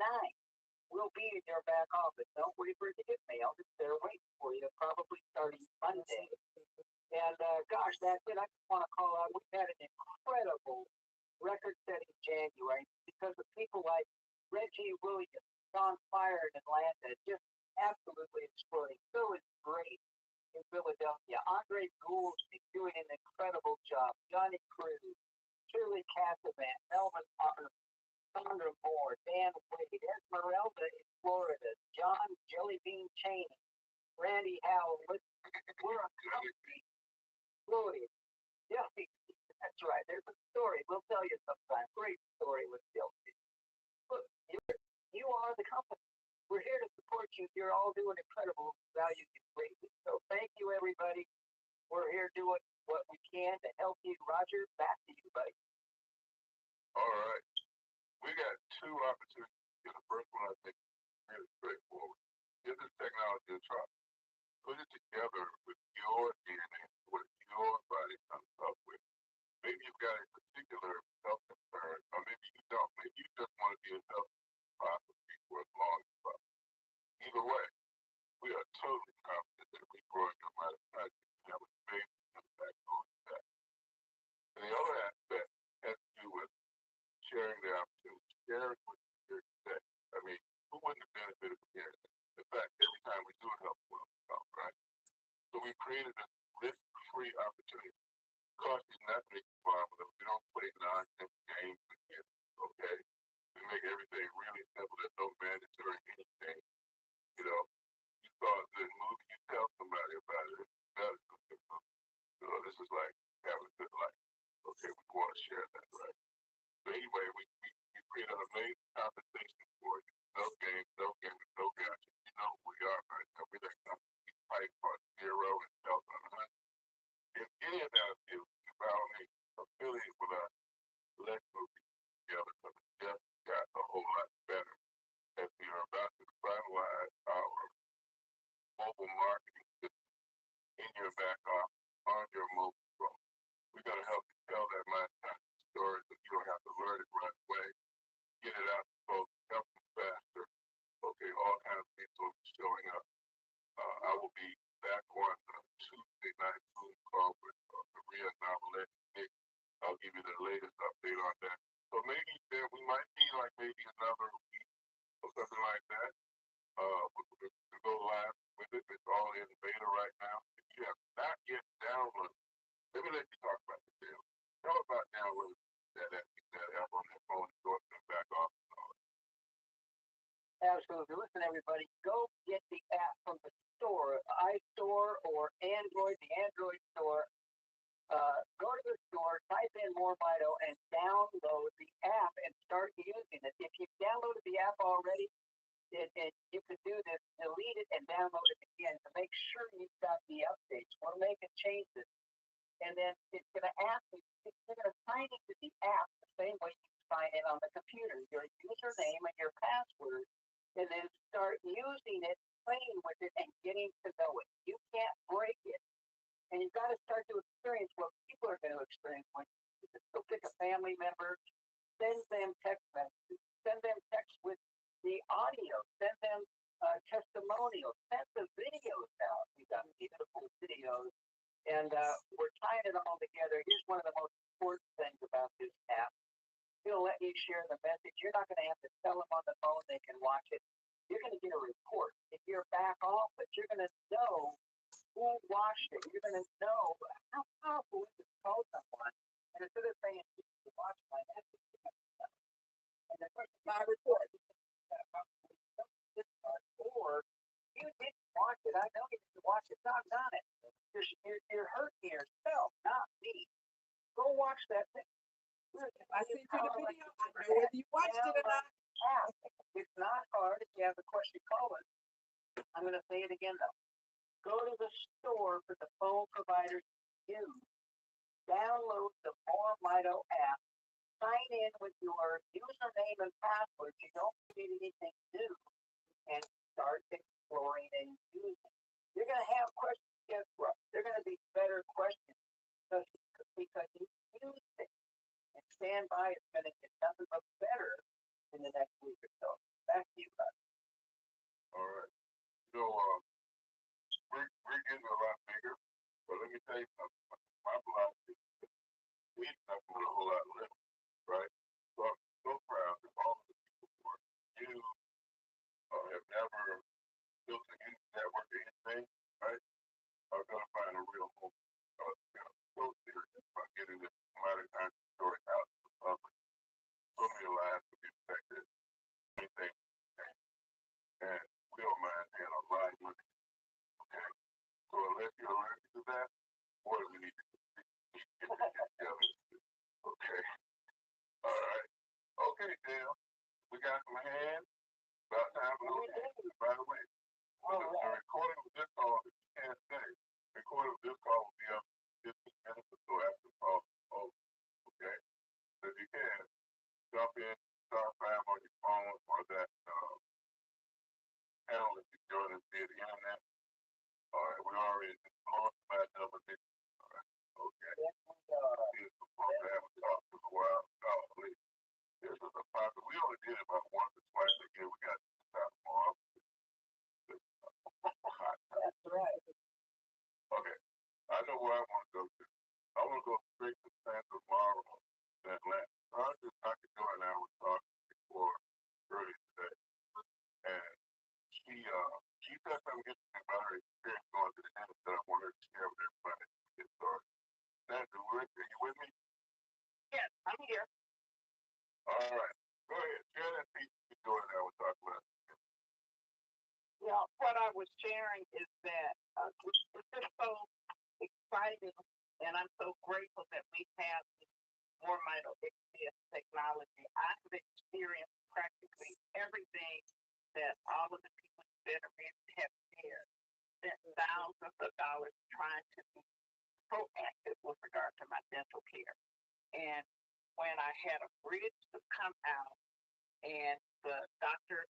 will be in your back office. Don't wait for it to get mailed. It's there waiting for you, probably starting Monday. And gosh, that's it. I just want to call out. We've had an incredible record-setting January because of people like Reggie Williams, on fire in Atlanta, just absolutely exploding. So is great in Philadelphia. Andre Gould's doing an incredible job. Johnny Cruz, Shirley Cassavant, Melvin Potter, Sandra Moore, Dan Wade, Esmeralda in Florida, John Jellybean Cheney, Randy Howell. We're a company. Floyd. Yeah, that's right. There's a story. We'll tell you sometime. Great story with Dilsey. Look, you are the company. We're here to support you. You're all doing incredible. Value you greatly. So thank you, everybody. We're here doing what we can to help you. Roger, back to you, buddy. All right. We got two opportunities. The first one, I think, is really straightforward. Give this technology a try. Put it together with your DNA, what your body comes up with. Maybe you've got a particular health concern, or maybe you don't. Maybe you just want to be as healthy as possible for as long as possible. Either way, we are totally confident that regrowing your mitochondria can have a major impact on that. And the other aspect has to do with sharing the opportunity, sharing what you hear today. I mean, who wouldn't have benefited from hearing that? In fact, every time we do it, helps well, right? So we created a risk-free opportunity. Cost you nothing to farm with us. We don't play nonsense games with you, okay? We make everything really simple. There's no mandatory anything. You know, you saw a good movie, you tell somebody about it. It's a good movie. You know, this is like having a good life. Okay, we want to share that, right? So anyway, we create an amazing compensation for you. No games, no games, no gotcha. You know who we are right now. We're that company. We fight for zero and health on 100. If any of that is by all means affiliate with us, let's move together because it just got a whole lot better as we are about to finalize our mobile marketing system in your back office on your mobile phone. We're going to help you tell that mitochondria story so you don't have to learn it right away. Get it out to folks, help them faster. Okay, all kinds of resources showing up. I will be back on Tuesday night Zoom call with Maria Novelette Nick. I'll give you the latest update on that. So maybe there we might be like maybe another week or something like that. To go live with it. It's all in beta right now. If you have not yet downloaded, let me let you talk about the deal. Tell about downloading that app on that phone and go up and back off and all that. Absolutely. Listen, everybody, go get the app from the store, iStore or Android, the Android store. Go to the store, type in MoreMito, and download the app and start using it. If you've downloaded the app already, and you can do this, delete it and download it again to make sure you've got the updates. We're making changes. And then it's going to ask you, it's going to sign into the app the same way you sign in on the computer, your username and your password, and then start using it, playing with it, and getting to know it. You can't break it. And you've got to start to experience what people are going to experience when you just go pick a family member, send them text messages, send them text with the audio, send them testimonials, send the videos out. We've got beautiful videos, and we're tying it all together. Here's one of the most important things about this app. It'll let you share the message. You're not going to have to tell them on the phone they can watch it. You're going to get a report. If you're back office, you're going to know who watched it. You're going to know how powerful it is to call someone. And instead of saying, you watch my message, and the person my report. it. I know you can watch it. Doggone it. You're hurting yourself, not me. Go watch that thing. I sent you the video. I know whether you watched it or not. It's not hard. If you have a question, call us. I'm going to say it again, though. Go to the store for the phone providers you use. Download the MoreMito app. Sign in with your username and password. You don't need anything new. And start exploring and using. You're going to have questions. Guess what? They're going to be better questions because you use it. And stand by. It's going to get nothing but better in the next week or so. Back to you, bud. All right. So we're getting a lot bigger, but let me tell you something. My block is eating up with a whole lot less, right? So I'm so proud that all of the people who are new have never built a huge network or anything, right? Are going to find a real home. So serious about getting this mitochondria story out to the public. So many lives will be affected. Anything and we don't mind paying a lot of money. Okay. So unless you're allergic to that, boy, we need to get this together. Okay. All right. Okay, Dale. We got some hands. About time for those hands. By the way, the recording of this call, if you can't say, the recording of this call will be up 15 minutes or so after the call is over. Okay? So if you can, jump in, start 5 on your phone or that panel if you're joining us via the internet. All right, we already closed by double digits. All right, okay. Here's some folks that haven't talked for a while. Golly, this is a popular. We only did it about once or twice a year. We got to stop more often. That's right. Okay, I know where I want to go to. I want to go straight to Santa Laura, Atlanta. Dr. Joy and I were talking before earlier today, and she said something interesting about her experience going to the dentist that I want her to share with everybody as we get started. Sandra, are you with me? Yes, I'm here. All right. Go ahead. Share that piece with Joy and I were talking about. Yeah, what I was sharing is that it's just so exciting, and I'm so grateful that we have this MoreMito technology. I've experienced practically everything that all of the people that have shared. Spent thousands of dollars trying to be proactive with regard to my dental care. And when I had a bridge to come out, and the doctor,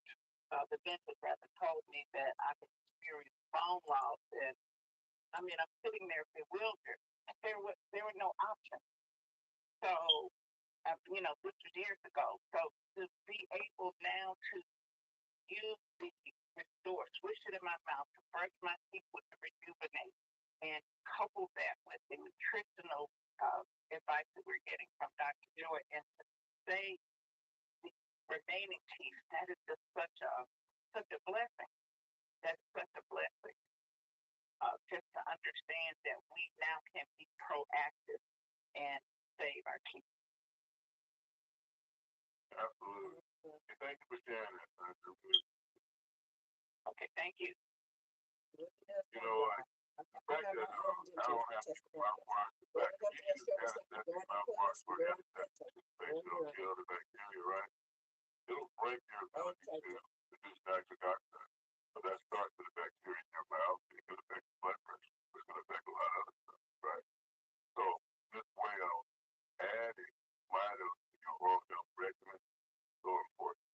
the dentist rather, told me that I could experience bone loss, and I mean, I'm sitting there bewildered. There were no options. So, this was years ago. So to be able now to use the restore, swish it in my mouth, to brush my teeth with the rejuvenate, and couple that with the nutritional advice that we're getting from Dr. Joy, and to save the remaining teeth, that is just such a blessing. That's such a blessing. Just to understand that we now can be proactive and save our teeth. Absolutely. Thank you for sharing that, Sandra. Okay, thank you. You know, the fact that I don't have to use mouthwash, the fact that you use anesthetic mouthwash for anesthetic anticipation will kill the bacteria, right? It'll break your ability to produce nitric oxide. So that starts with the bacteria in your mouth. It can affect your blood pressure. It's going to affect a lot of other stuff, right? So this way of adding mito to your oral health regimen is so important.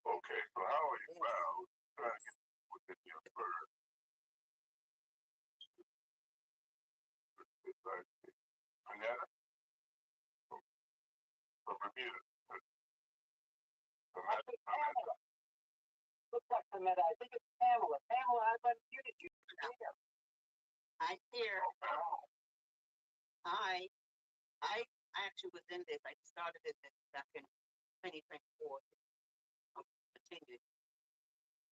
Okay, so how are you found? Trying to get within your first. Panetta? From Bermuda. Pamela. Looks like Pamela. I think it's Pamela. Pamela, I've unmuted you. I'm here. I actually was in this. I started in this back in 2024. Continued,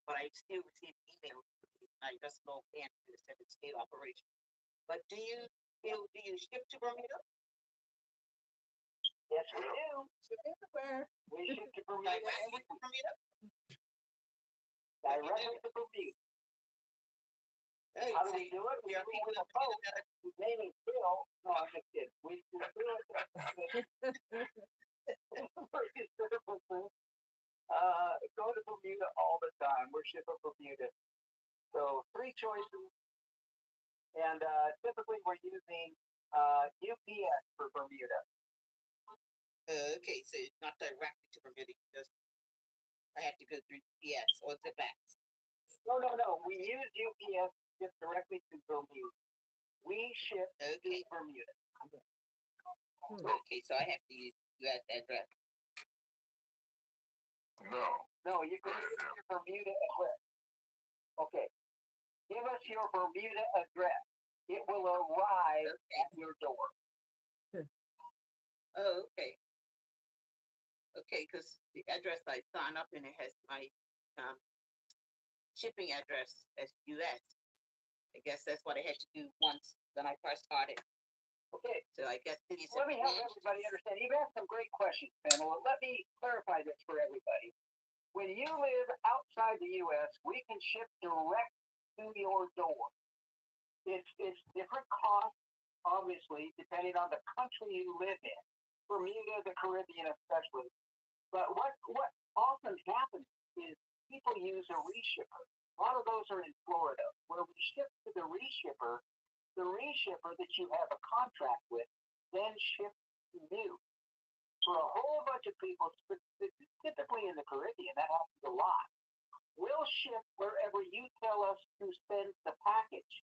but I still receive emails. I just go in to the seven state operation. But do you ship to Bermuda? Yes, we do. Everywhere. We ship to Bermuda. Directly to Bermuda? Directly to Bermuda. Hey, How do we see, do it? We yeah, do it people with a don't feel boat. that. His name is Bill. No, I'm just kidding. We do it pretty simple thing. Go to Bermuda all the time. We're shipping Bermuda. So 3 choices. And typically we're using UPS for Bermuda. Okay, so it's not directly to Bermuda. Just I have to go through UPS or the back. No. We use UPS just directly to Bermuda. We ship to Bermuda. Okay, so I have to use US address. No. You can use your Bermuda address. Okay. Give us your Bermuda address. It will arrive at your door. Oh, okay. Okay, because the address I sign up in it has my shipping address as US. I guess that's what I had to do once when I first started. Okay. So I guess cities. Let me help everybody understand. You've asked some great questions, Pamela. Let me clarify this for everybody. When you live outside the U.S., we can ship direct to your door. It's different costs, obviously, depending on the country you live in. Bermuda, the Caribbean especially. But what often happens is people use a reshipper. A lot of those are in Florida, where we ship to the reshipper that you have a contract with then ships to you. For a whole bunch of people, typically in the Caribbean, that happens a lot. We'll ship wherever you tell us to send the package.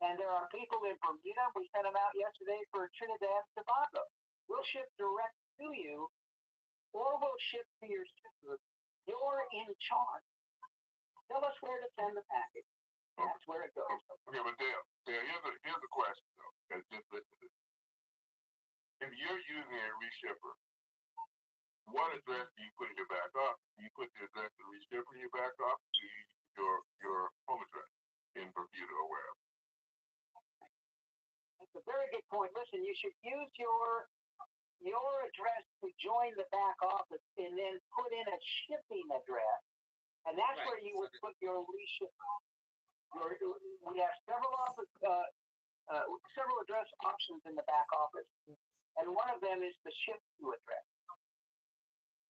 And there are people in Bermuda, we sent them out yesterday for Trinidad and Tobago. We'll ship direct to you, or we'll ship to your sister. You're in charge. Tell us where to send the package. That's where it goes. Okay, but Dale, here's a question though. Just listen to this. If you're using a reshipper, what address do you put in your back office? Do you put the address of the reshipper in your back office? Do you use your home address in Bermuda or wherever? That's a very good point. Listen, you should use your address to join the back office and then put in a shipping address. And that's where you would put your reshipper. We have several address options in the back office, and one of them is the ship to address.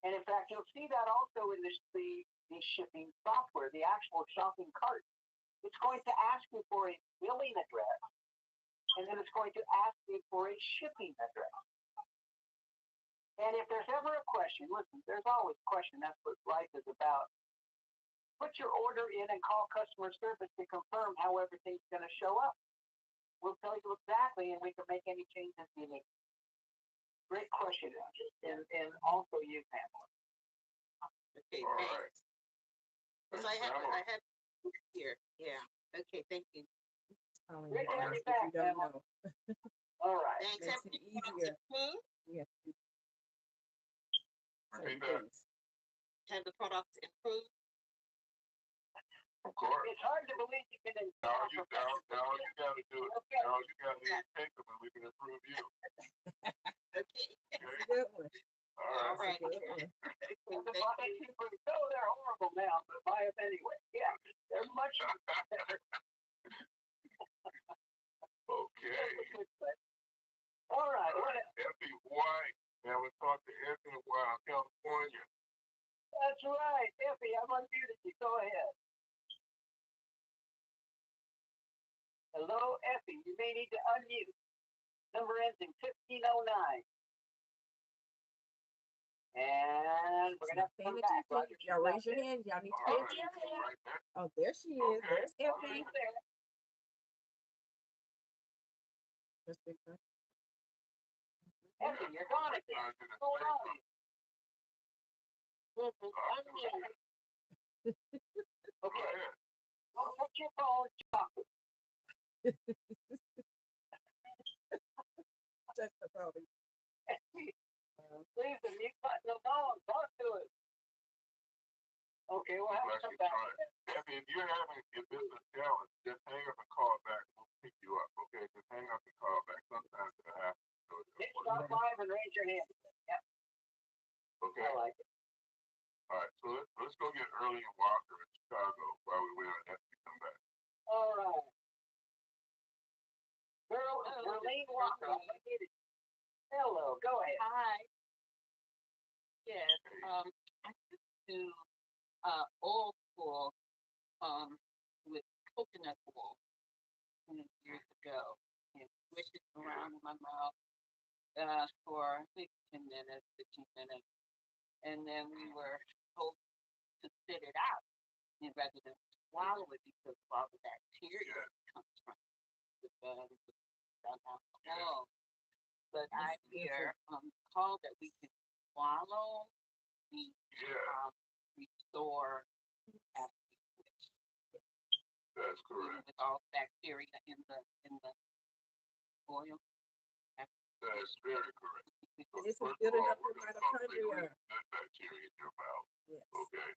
And in fact, you'll see that also in the shipping software, the actual shopping cart. It's going to ask you for a billing address, and then it's going to ask you for a shipping address. And if there's ever a question, listen, there's always a question. That's what life is about. Put your order in and call customer service to confirm how everything's going to show up. We'll tell you exactly, and we can make any changes you need. Great question, and also you, Pamela. Okay, All thanks. right. Because I have here. Yeah. Okay, thank you. Great to have you back, Pamela. All right. Thanks. Makes it easier. Yes. Repeat that. Have the products improved? Of course. It's hard to believe you can Now you got to do it. Okay. Now you got to take them and we can improve you. Okay. Good one. All right. All right. They're horrible now, but buy them anyway. Yeah, they're much better. Okay. All right. Effie White. Now we talk to Effie White, California. That's right. Effie, I'm unmuted you. Go ahead. Hello, Effie. You may need to unmute. Number ends in 1509. And we're going to have to come back. Roger. Y'all raise your hand. Y'all need to pay attention. Oh, there she is. There's Effie. Effie, you're gone again. What's going on? Okay. Don't put your phone chocolate. That's the problem. Please, the mute button alone. Talk to it. Okay, we'll have to come back. Effie, if this is a challenge, just hang up and call back. We'll pick you up, okay? Just hang up and call back. Sometimes it happens. Hit stop live and raise your hand. Yep. Okay. I like it. All right, so let's go get Early Walker in Chicago while we wait on Effie to come back. All right. Marlene Walker. Hello, go ahead. Hi. Yes. I used to oil pull with coconut oil years ago and swish it around in my mouth for I think 10 minutes, 15 minutes, and then we were told to spit it out rather than swallow it because of all the bacteria that comes from the alcohol. But I hear call that we can swallow the restore after we switch. That's correct. With all bacteria in the oil. That's very correct. So This is first good of all, enough we're for going to cultivate mitochondria. good bacteria in your mouth. Yes. Okay.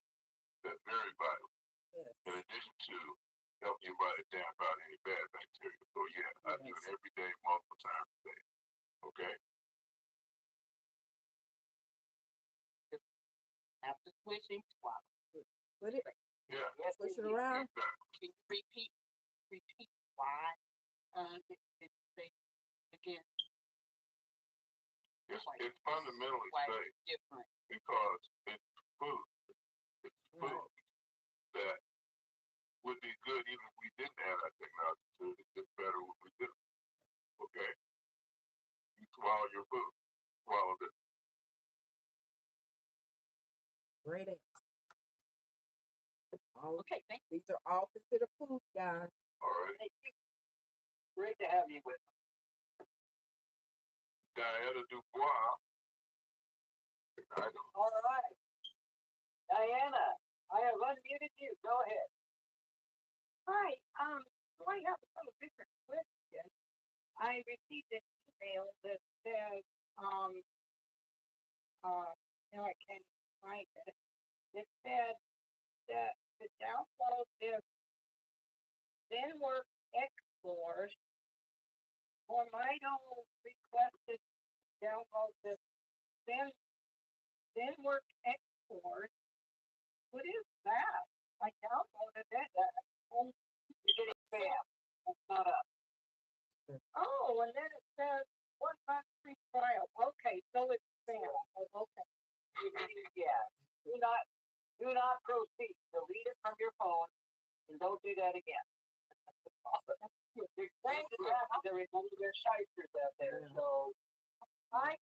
That's very vital. Yes. In addition to helping your body damp out any bad bacteria. So yeah, I do it every day, multiple times a day. Okay? After switching, swallow. Put it, Yeah. switch it around. Exactly. Can you repeat why? It say again. It's fundamentally Why safe it's different. because it's food. It's food that would be good even if we didn't have that technology. So it's just better when we do. Okay? You swallow your food. Swallow this. Great answer. Okay, thank you. These are all considered food, guys. All right. Great to have you with us. Diana Dubois. All right. Diana, I have unmuted you. Go ahead. Hi, I have a little different question. I received an email that says, now I can't find it. It said that to download this Zenwork X Force, MoreMito requested to download this Zenwork X Force. What is that? I downloaded it. You're getting spam. That's not us. Oh, and then it says 1 month free trial. Okay, so it's spam. Oh, okay. Yeah. Do not proceed. Delete it from your phone and don't do that again. There is other shysters out there, so I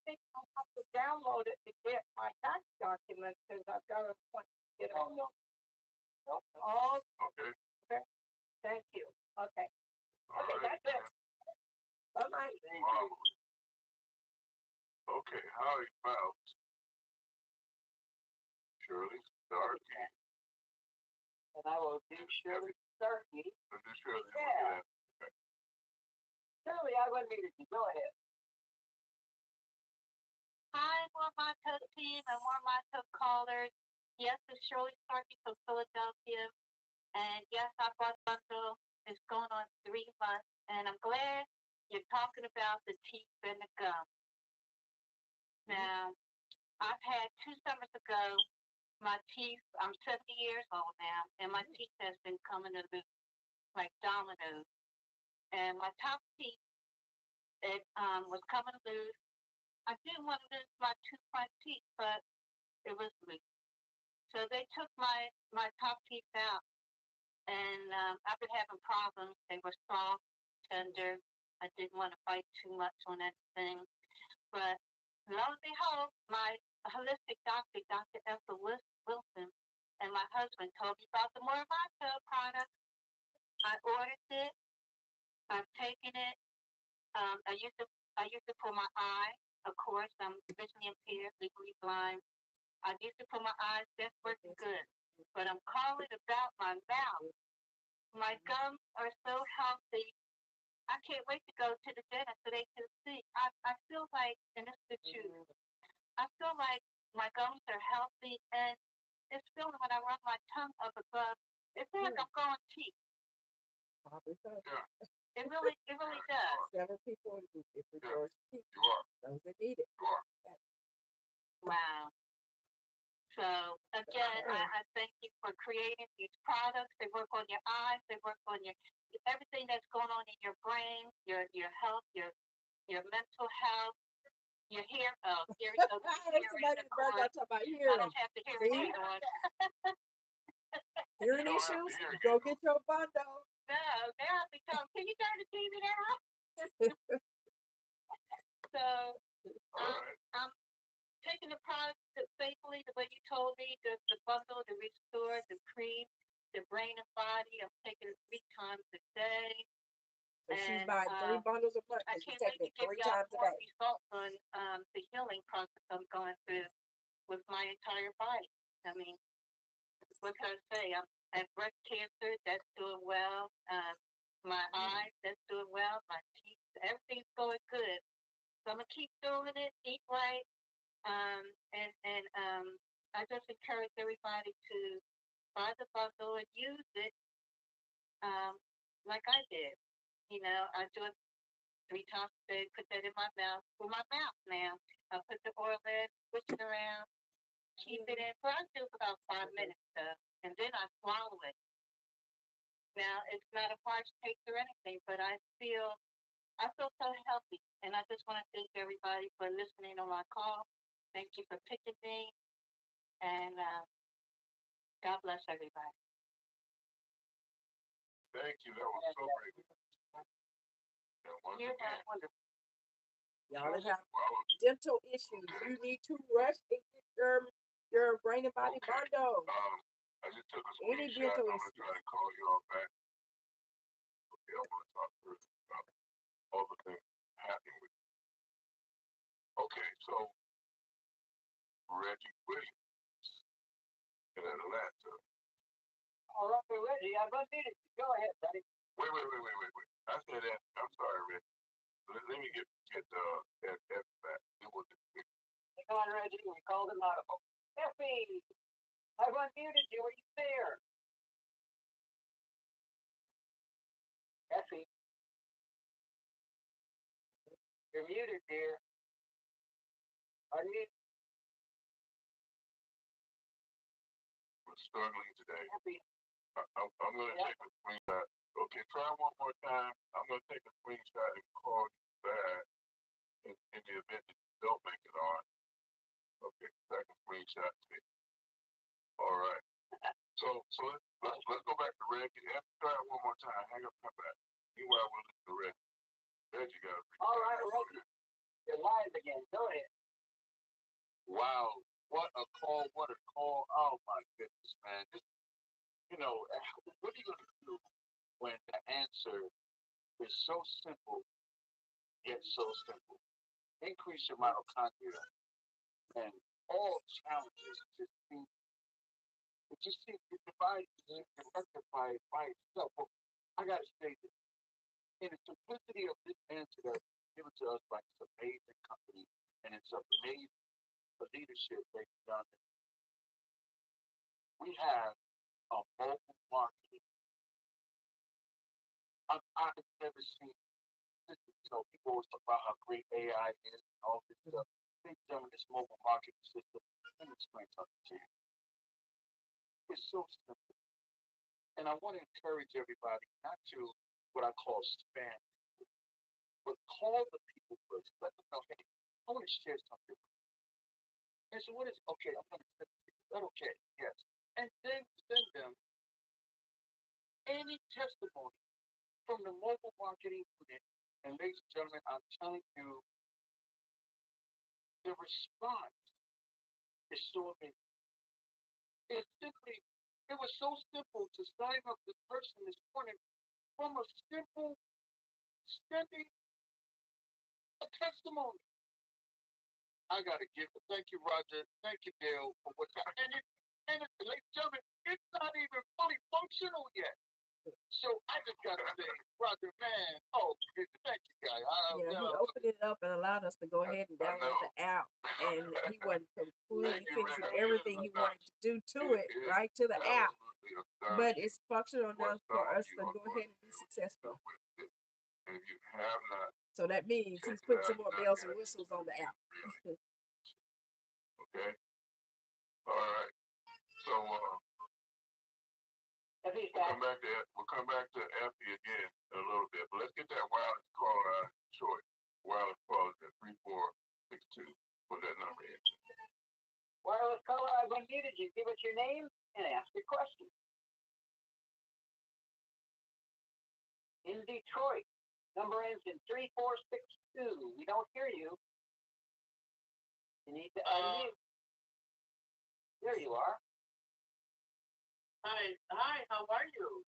think I'll have to download it to get my tax documents because I've got to get it. no. Oh, Okay. thank you. Okay. All Okay, right. that's it. Bye-bye. Marvelous. Okay, how about Shirley Starkey? And I will do Shirley Starkey. Shirley, Yeah. Shirley, I unmuted you. Go ahead. Hi, MoreMito team and MoreMito callers. Yes, it's Shirley Starkey from Philadelphia. And yes, I bought a bundle. It's going on 3 months. And I'm glad you're talking about the teeth and the gum. Now, I've had 2 summers ago, my teeth, I'm 70 years old now, and my teeth has been coming loose like dominoes. And my top teeth, it was coming loose. I didn't want to lose my 2 front teeth, but it was loose. So they took my top teeth out, and I've been having problems. They were soft, tender. I didn't want to fight too much on that thing. But lo and behold, my holistic doctor, Dr. Esther Wilson, and my husband told me about the MoreMito product. I ordered it. I've taken it. I used it for my eye. Of course, I'm visually impaired, legally blind. I used it for my eyes. That's working good. But I'm calling about my mouth. My gums are so healthy. I can't wait to go to the dentist so they can see. I feel like, and this is the truth, I feel like my gums are healthy, and it's feeling when I run my tongue up above, it feels like I'm growing teeth. Probably so. It really does. Several people if we grow teeth. You are. Those that need it. You are. Wow. So again, I thank you for creating these products. They work on your eyes. They work on your everything that's going on in your brain, your health, your mental health, your hair. Oh, here we go. I don't have the hearing aid on. Hearing issues? Go get your bundle. No, now I become. Can you turn the TV down? So I'm taking the product safely the way you told me. The bundle, the restore, the cream, the brain and body. I'm taking it 3 times a day. So she's buying 3 bundles a month. I She's can't wait taking to it give 3 y'all times a more day. results on the healing process I'm going through with my entire body. I mean, what can I say? I have breast cancer, that's doing well. My eyes, that's doing well. My teeth, everything's going good. So I'm gonna keep doing it, eat right, and I just encourage everybody to buy the bundle and use it like I did. You know, I do it 3 times a day. Put that in my mouth. For my mouth now, I put the oil in, switch it around, keep it in. But I do it for about 5 minutes though, and then I swallow it. Now it's not a harsh taste or anything, but I feel so healthy, and I just want to thank everybody for listening on my call. Thank you for picking me, and God bless everybody. Thank you. That was so great. You're wonderful. Y'all that have dental issues, you need to rush and get your brain and body bundle. I just took a Any screenshot. dental I'm gonna try to call you all back. Okay, I want to talk first about all the things happening with you. Okay, so Reggie Williams in Atlanta. All right, Reggie, I've unmuted you. Go ahead, buddy. Wait. I said that. I'm sorry, Reggie. Let me get that back. It was Come on, Reggie. We called him audible. Effie, I've unmuted you. Are you there? Effie, you're muted, dear. Unmute. We're struggling today. Effie. I'm going to take a screenshot. Okay, try one more time. I'm going to take a screenshot and call you back in the event that you don't make it on. Okay, second screenshot. All right. So let's go back to Reggie. Try it one more time. Hang up, come back. Meanwhile, we'll listen to Reggie. Reggie got it. All right, Reggie. You're live again. Go ahead. Wow. What a call. Oh, my goodness, man. What are you going to do when the answer is so simple, yet so simple? Increase your mitochondria, and all challenges just seem to divide and rectify by itself. Well, I got to say this. In the simplicity of this answer that was given to us by this amazing company, and it's amazing the leadership they've done. We have a mobile marketing. I've never seen this. People always talk about how great AI is and all this stuff. They've done this mobile marketing system. Let me explain something to you. It's so simple. And I want to encourage everybody not to what I call spam, but call the people first. Let them know, hey, I want to share something. And so what is, okay, I'm going to send it. Okay, yes. And then send them any testimony from the mobile marketing unit. And ladies and gentlemen, I'm telling you, the response is so amazing. It was so simple to sign up this person this morning from a simple, sending a testimony. I got to give it. Thank you, Roger. Thank you, Dale, for what's happening. And ladies and gentlemen, it's not even fully functional yet. So I just got to say, Roger, man, thank you, guy. He opened it up and allowed us to go ahead and download the app, and he wasn't completely fixing everything he wanted to do to it, right, to the app. But it's functional enough for us to go ahead and be successful. And you have not. So that means he's putting some more bells and whistles on the app. Okay. All right. So we'll come back to Effie again in a little bit. But let's get that wireless caller out of Detroit. Wireless caller at 3462. Put that number in. Wireless caller, I've unmuted you. Give us your name and ask your question. In Detroit, number ends in 3462. We don't hear you. You need to unmute. There you are. Hi, how are you?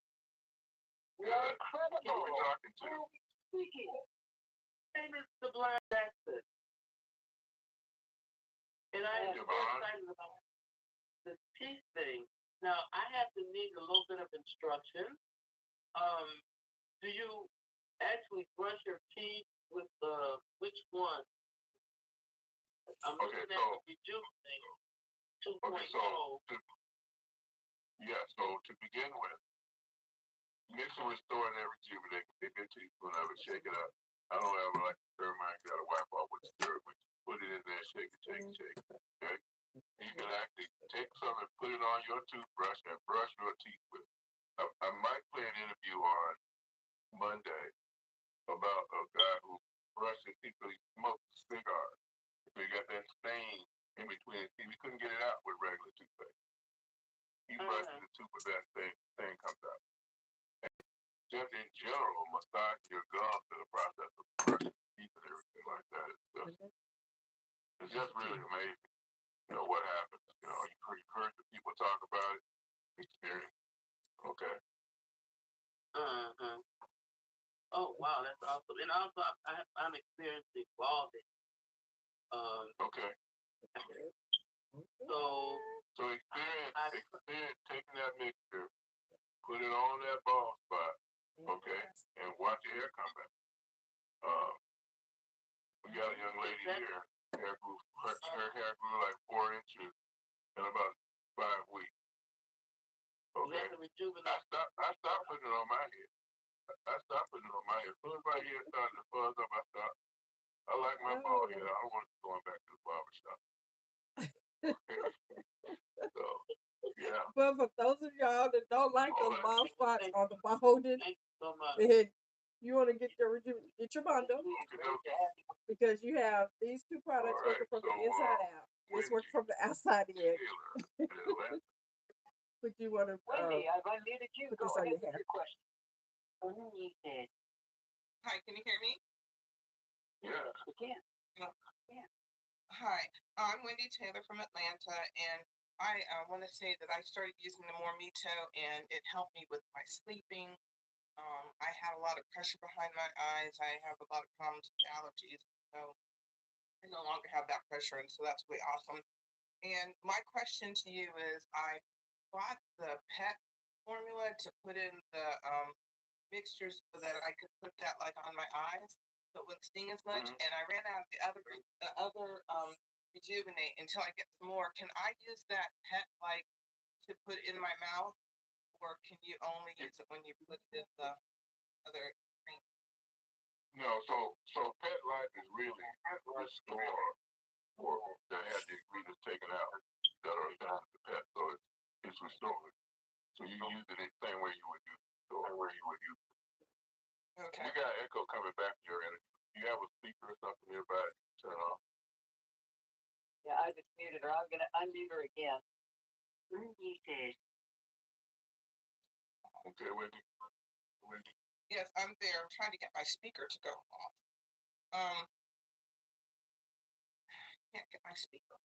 We are incredible. Who are we talking to? Speaking. My name is Sublime Jackson. And I am so excited about this teeth thing. Now, I have to need a little bit of instruction. Do you actually brush your teeth with which one? I'm looking at the Rejuvenate 2.0. So to begin with, mix and restore and rejuvenate. Take your teaspoon of it, shake it up. I don't ever like to stir mine. You gotta wipe off with stir. Put it in there, shake it. Okay? You can actually take some and put it on your toothbrush and brush your teeth with it. I might play an interview on Monday about a guy who brushed his teeth because he smoked cigars. So he got that stain in between his teeth. He couldn't get it out with regular toothpaste. He brushes the tooth with that thing comes out. And just in general, massage your gums in the process of brushing teeth and everything like that. It's just really amazing. You know what happens. You know, you've heard the people talk about it, experience. Okay. Oh wow, that's awesome. And also, I'm experiencing balding. Okay. So experience taking that mixture, put it on that bald spot, okay, and watch your hair come back. We got a young lady here. Her hair grew like 4 inches in about 5 weeks. Okay. I stopped putting it on my head. As soon as my hair started to fuzz up, I stopped. I like my bald head. I don't want to be going back to the barber shop. So, yeah. But for those of y'all that don't like those bald spots or the balding, then you want to get your bundle because you have these two products working from the inside out. This works from the outside in. But you want to Wendy, I've unmuted you. put Go this on ahead your hair. with your question. Unmuted. Hi, can you hear me? Yeah. You can. Hi, I'm Wendy Taylor from Atlanta, and I want to say that I started using the MoreMito, and it helped me with my sleeping. I had a lot of pressure behind my eyes. I have a lot of problems with allergies, so I no longer have that pressure, and so that's really awesome. And my question to you is, I bought the Pet formula to put in the mixtures so that I could put that like on my eyes so it wouldn't sting as much. And I ran out of the other Rejuvenate until I get some more. Can I use that Pet like to put in my mouth, or can you only use it when you put it in the other cream? No, so Petlife is really restore or that had the ingredients taken out that are down to the pet. So it's restored. So you use it the same way you would use it. Okay. We got echo coming back to your interview. Do you have a speaker or something nearby? Turn off. Yeah, I just muted her. I'm going to unmute her again. Unmuted. Okay, Wendy. Yes, I'm there. I'm trying to get my speaker to go off. Can't get my speaker.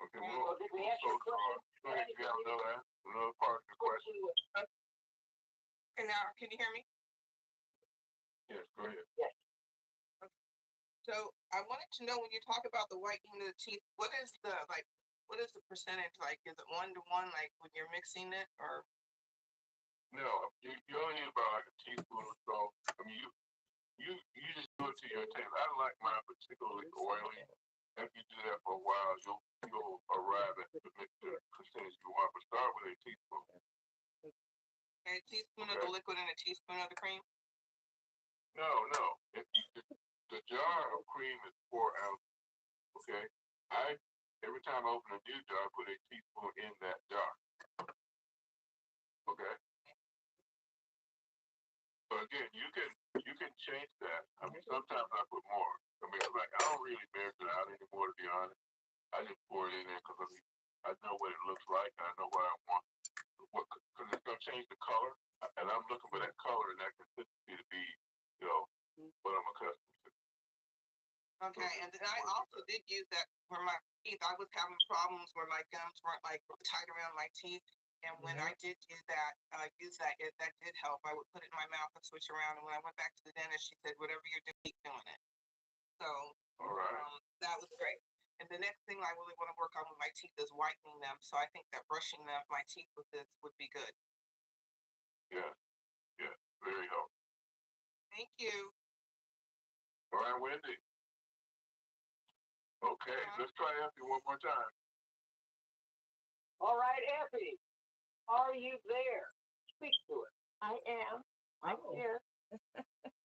Okay, well, did we answer your question? Go ahead, you have another part of the question. And now, can you hear me? Yes, go ahead. Yes. So I wanted to know, when you talk about the whitening of the teeth, what is the percentage like? Is it 1 to 1, like when you're mixing it, or? No, you only need about like a teaspoon or so. I mean, you just do it to your taste. I like mine particularly oily. If you do that for a while, you'll arrive at the percentage you want. But start with a teaspoon. A teaspoon of the liquid and a teaspoon of the cream? No. The jar of cream is 4 ounces. Okay. every time I open a new jar, I put a teaspoon in that jar. Okay. So again, you can change that. I mean, sometimes I put more. I mean, like I don't really measure it out anymore, to be honest. I just pour it in there because I know what it looks like and I know what I want. Because it's gonna change the color, and I'm looking for that color and that consistency to be, what I'm accustomed to. Okay, and then I also did use that for my teeth. I was having problems where my gums weren't like tight around my teeth. And when I did use that, that did help. I would put it in my mouth and switch around. And when I went back to the dentist, she said, whatever you're doing, keep doing it. So that was great. And the next thing I really want to work on with my teeth is whitening them. So I think that brushing my teeth with this would be good. Yeah, very helpful. Thank you. All right, Wendy. Okay, let's try Effie one more time. All right, Effie, are you there? Speak to it. I am. I'm here.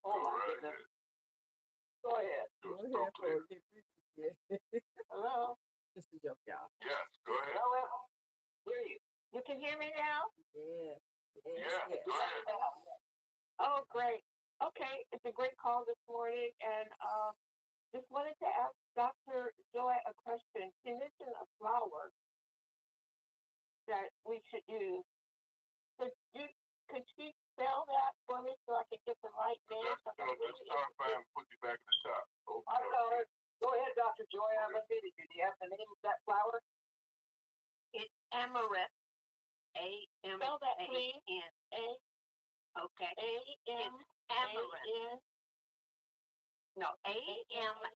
Oh my goodness. Go ahead. Hello. Just a joke, y'all. Yes, go ahead. Hello, hear you. You can hear me now? Yeah. Go ahead. Oh, great. Okay, it's a great call this morning, and just wanted to ask Dr. Joy a question. She mentioned a flower that we should use. Could she spell that for me so I can get the right name? Just start by and put you back at the top. Go ahead, Dr. Joy. I'm unmuted. Do you have the name of that flower? It's amaranth. A-M-A-N. Spell that, please. Okay. A-M-A-N. Amaranth. No, A-M-A-R-A-N-T-H.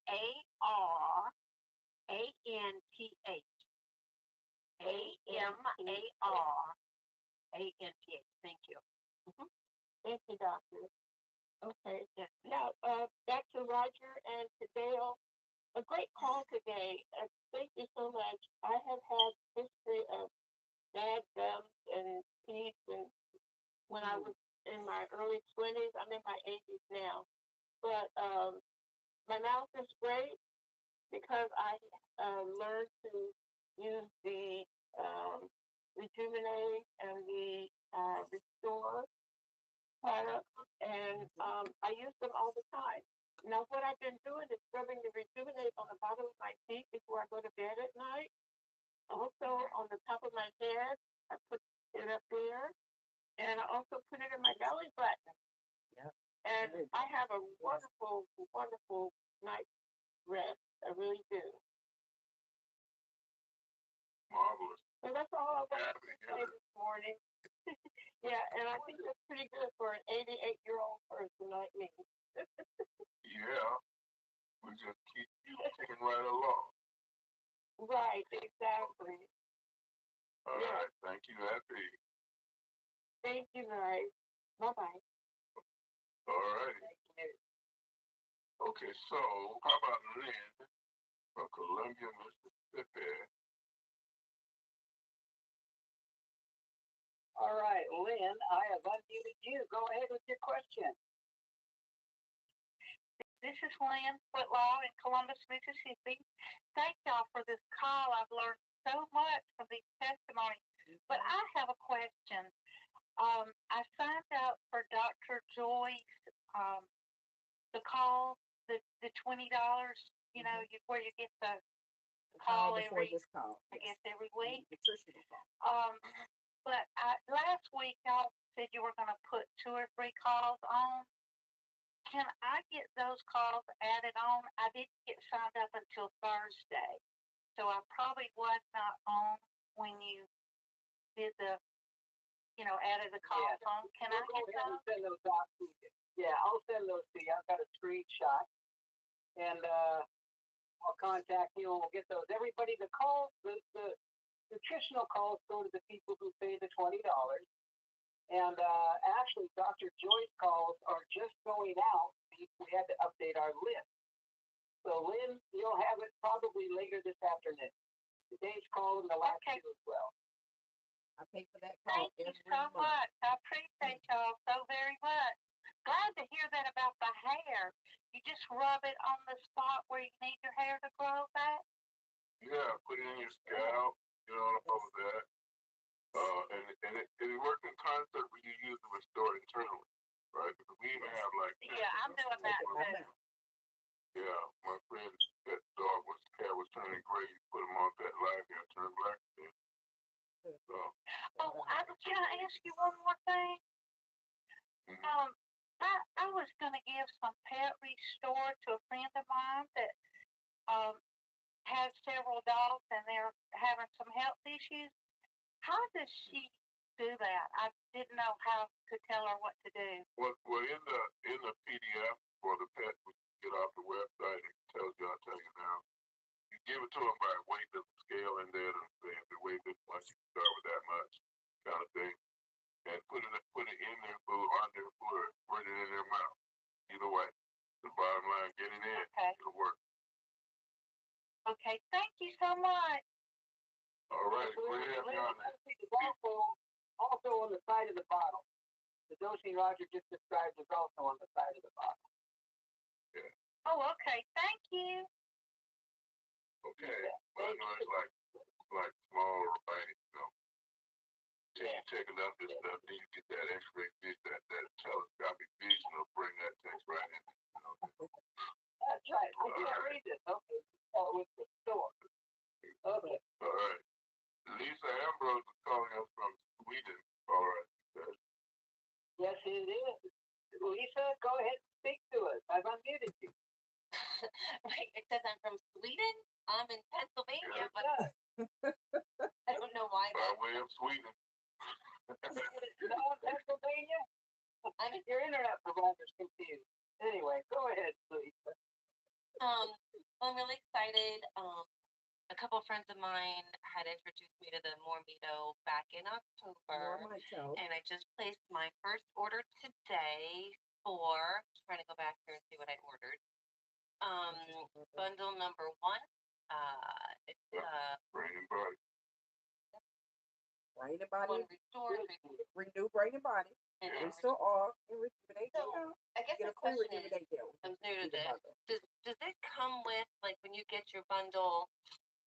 A-M-A-R-A-N-T-H. Thank you. Mm-hmm. Thank you, Doctor. Okay. Yes. Now, back to Roger and to Dale. A great call today. Thank you so much. I have had history of bad gums and teeth and when I was in my early 20s. I'm in my 80s now. But my mouth is great because I learned to use the Rejuvenate and the Restore products, and I use them all the time. Now, what I've been doing is rubbing the Rejuvenate on the bottom of my teeth before I go to bed at night. Also, on the top of my head, I put it up there, and I also put it in my belly button. Yep. And I have a wonderful, wonderful night's rest. I really do. Marvelous. So that's all I wanted to say this morning. Yeah, and I think that's pretty good for an 88-year-old person like me. Yeah, we just keep ticking right along. Right, exactly. All right, thank you, Effie. Thank you, guys. Bye-bye. All right. Okay, so how about Lynn from Columbia, Mississippi? All right, Lynn, I have unmuted you. Go ahead with your question. This is Lynn Whitlaw in Columbus, Mississippi. Thank y'all for this call. I've learned so much from these testimonies. But I have a question. I signed up for Dr. Joy's the call, the $20, where you get the call every every week. Nutritional call. But last week y'all said you were going to put 2 or 3 calls on. Can I get those calls added on? I didn't get signed up until Thursday, so I probably was not on when you did the, added the calls on. Can I get those? Send those out to you. Yeah, I'll send those to you. I've got a screenshot, and I'll contact you, and we'll get those. Everybody, the calls, the nutritional calls go to the people who pay the $20. And actually, Dr. Joy's calls are just going out. We had to update our list. So, Lynn, you'll have it probably later this afternoon. Today's call and the last 2 as well. I pay for that call. Thank you so much. I appreciate y'all so very much. Glad to hear that about the hair. You just rub it on the spot where you need your hair to grow back? Yeah, put it in your scalp, you know, all of that. And it works in concert when you use it restored internally, right? Because we even have like Yeah, I'm doing that too. yeah, my friend's pet dog cat was turning gray. You put him on Petlife and it turned black again. So. Oh, can I ask you one more thing? Mm-hmm. I was gonna give some pet restore to a friend of mine that has several dogs and they're having some health issues. How does she do that? I didn't know how to tell her what to do. Well, in the PDF for the pet, when you get off the website, it tells you. I'll tell you now. You give it to them by weight of the scale in there, and say if they weigh this much, you can start with that much, kind of thing, and put it in their food, on their food, or put it in their mouth. Either way, the bottom line, get it in. Okay. It'll work. Okay, thank you so much. All right, also on the side of the bottle. The dosing Roger just described is also on the side of the bottle. Yeah. Oh, okay. Thank you. Okay. Well, I know it's like small, right? You know. Till you take enough of this stuff, then you get that X-ray vision, that telescopic vision will bring that text right in. You know. That's right. I can't read this. Okay. Oh, with the store. Okay. All right. Lisa Ambrose is calling us from Sweden. All right. Yes, it is. Lisa, go ahead and speak to us. I've unmuted you. Right. It says I'm from Sweden. I'm in Pennsylvania, but I don't know why. By way of Sweden. No, in Pennsylvania? Your internet provider's confused. Anyway, go ahead, Lisa. Well, I'm really excited. A couple of friends of mine had introduced me to the MoreMito back in October, and I just placed my first order today for, trying to go back here and see what I ordered. Bundle number 1. It's brain and body. Brain and body. Restore, renew brain and body. And restore all and rejuvenate gel. I guess Get the a full question rejuvenate gel. I'm new to this. Does it come with, like, when you get your bundle,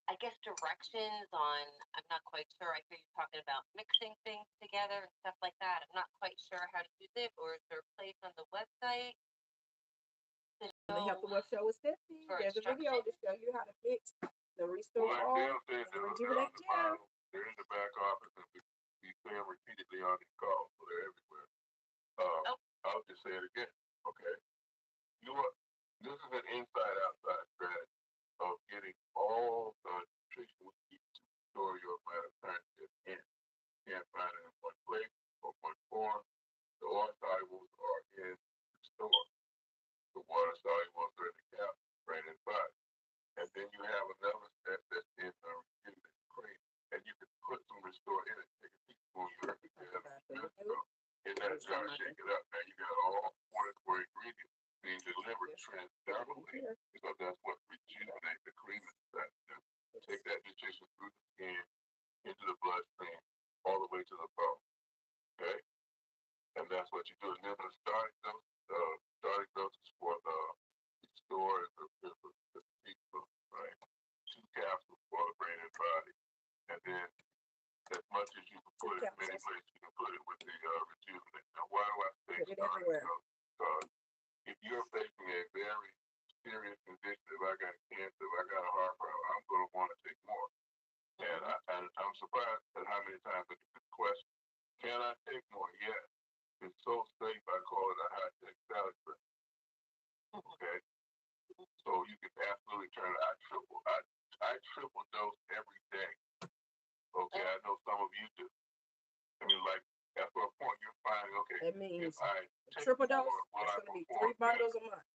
I guess directions on, I'm not quite sure. I hear you talking about mixing things together and stuff like that. I'm not quite sure how to use it, or is there a place on the website? The Health and Wealth Show with Stephanie. There's a video to show you how to mix the restore all and rejuvenate gel. They're in the back office and we say them repeatedly on these calls, so they're everywhere. I'll just say it again, okay? This is an inside-outside strategy of getting all the nutrition we need to store your mitochondria in. You can't find it in one place or one form. The oil solubles are in the store. The water solubles are in the cap, brain and body. And then you have another step that's in the rejuvenate cream. And you can put some restore in it. Take a teaspoon of in that jar, shake it up. Now you got all 24 ingredients being delivered transdermally, because that's what rejuvenate the cream is designed to do. Take that nutrition through the skin, into the bloodstream, all the way to the bone. Okay? And that's what you do. And then the starting doses for the restore is the teaspoon, right? 2 capsules for the brain and body. And then as much as you can put it, many places you can put it with the rejuvenate. Now, why do I say starting? Because if you're facing a very serious condition, if I got cancer, if I got a heart problem, I'm going to want to take more. And I'm surprised at how many times I get this question. Can I take more? Yes. It's so safe, I call it a high-tech salad dressing. Okay? So you can absolutely turn it. I triple dose every day. Okay, I know some of you do. I mean, like, after a point, you're finding, okay, that means if I triple dose, it's going to be 3 bundles a month.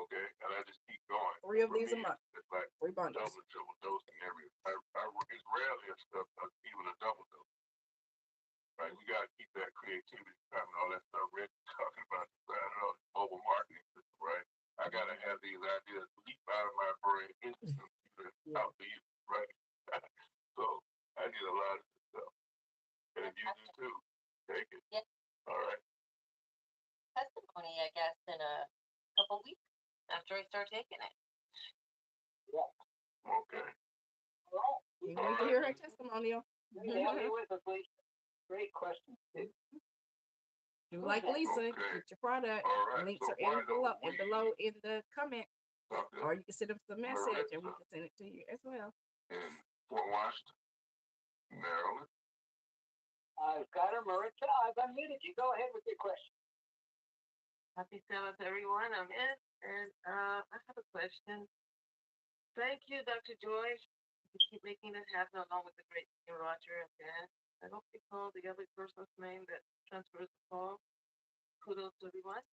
Okay, and I just keep going. 3 of these a month. It's like 3 bundles. Double, triple dosing every. It's rarely even a double dose. Right, we got to keep that creativity coming. All that stuff Rick talking about, mobile marketing system, right? I got to have these ideas leap out of my brain into the computer, out to you, right? So I need a lot of this stuff. And if you do too, take it. Yep. All right. Testimony, I guess, in a couple weeks after I start taking it. Yeah. Okay. alone. You need to hear her testimonial. Help me with it, please. Great question, too. Do like Lisa, get your product. Right. Links So are in below in the comment. Or you can send us a message and we can send it to you as well. In Fort Washington, Maryland. I've got her, Marissa. I've unmuted you. Go ahead with your question. Happy Sabbath, everyone. I'm in, and I have a question. Thank you, Dr. Joy. You keep making it happen along with the great Roger and Dan. I don't recall the other person's name that transfers the call. Kudos to everyone.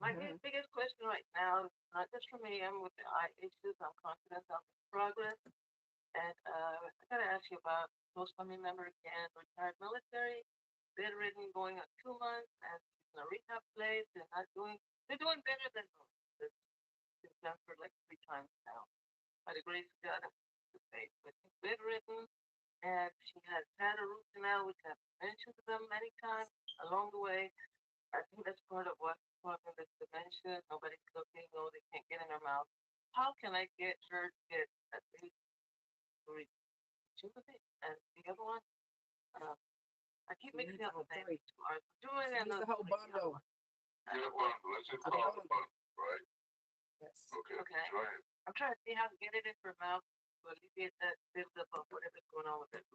My biggest question right now, not just for me, I'm with the eye issues. I'm confident I'm in progress. And I got to ask you about most family member again, retired military, bedridden going on 2 months, and in a rehab place. They're doing better than most. It's done for like 3 times now. By the grace of God, I'm to say, but she's bedridden, and she has had a root canal, which I've mentioned to them many times along the way. I think that's part of what's causing this dementia. Nobody's looking, no, they can't get in their mouth. How can I get her to get at least rejuvenate? And the other one, I keep mixing up the things. I'm doing it. The whole bundle. Get a bundle. Let's just call it a bundle, right? Yes. Okay. Okay. Go ahead. I'm trying to see how to get it in her mouth to alleviate that buildup of whatever's going on with it.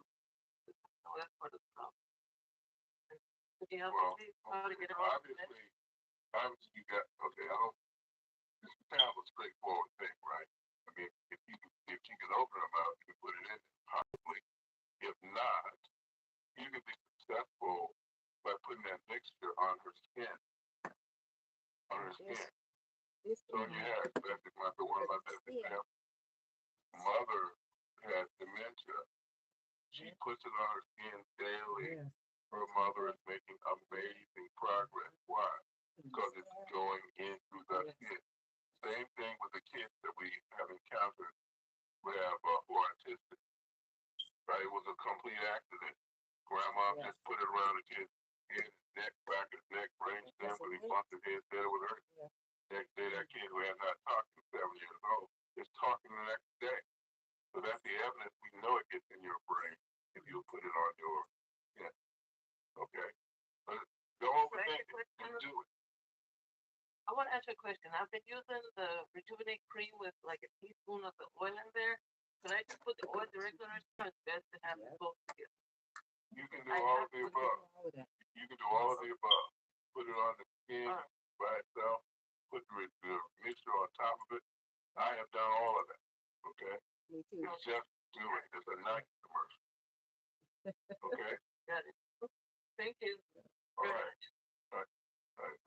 Oh, that's part of the problem. Could you help me how to get it off? Obviously, you got, okay, this is kind of a straightforward thing, right? I mean, if you can open her mouth, you can put it in there, possibly. If not, you can be successful by putting that mixture on her skin. So you have, one of my best examples. Mother has dementia. She puts it on her skin daily. Yeah. Her mother is making amazing progress. Why? Because it's going in through the skin. Same thing with the kids that we have encountered who have who are autistic. Right? It was a complete accident. Grandma just put it around the kid's head, neck, back of his neck, brainstem, when he bumped his head, said it would hurt. Next day, that kid who had not talked to 7 years old is talking the next day. So that's the evidence. We know it gets in your brain if you put it on your skin. Okay? But don't overthink it. You do it. I want to ask you a question. I've been using the Rejuvenate cream with like a teaspoon of the oil in there. Can I just put the oil directly on her skin? It's best to have it both together. You can do all of the above. You can do all of the above. Put it on the skin by itself. Put the mixture on top of it. I have done all of that. Okay? Me too. It's just doing. It's a nice commercial. Okay? Got it. Thank you. All right. All right.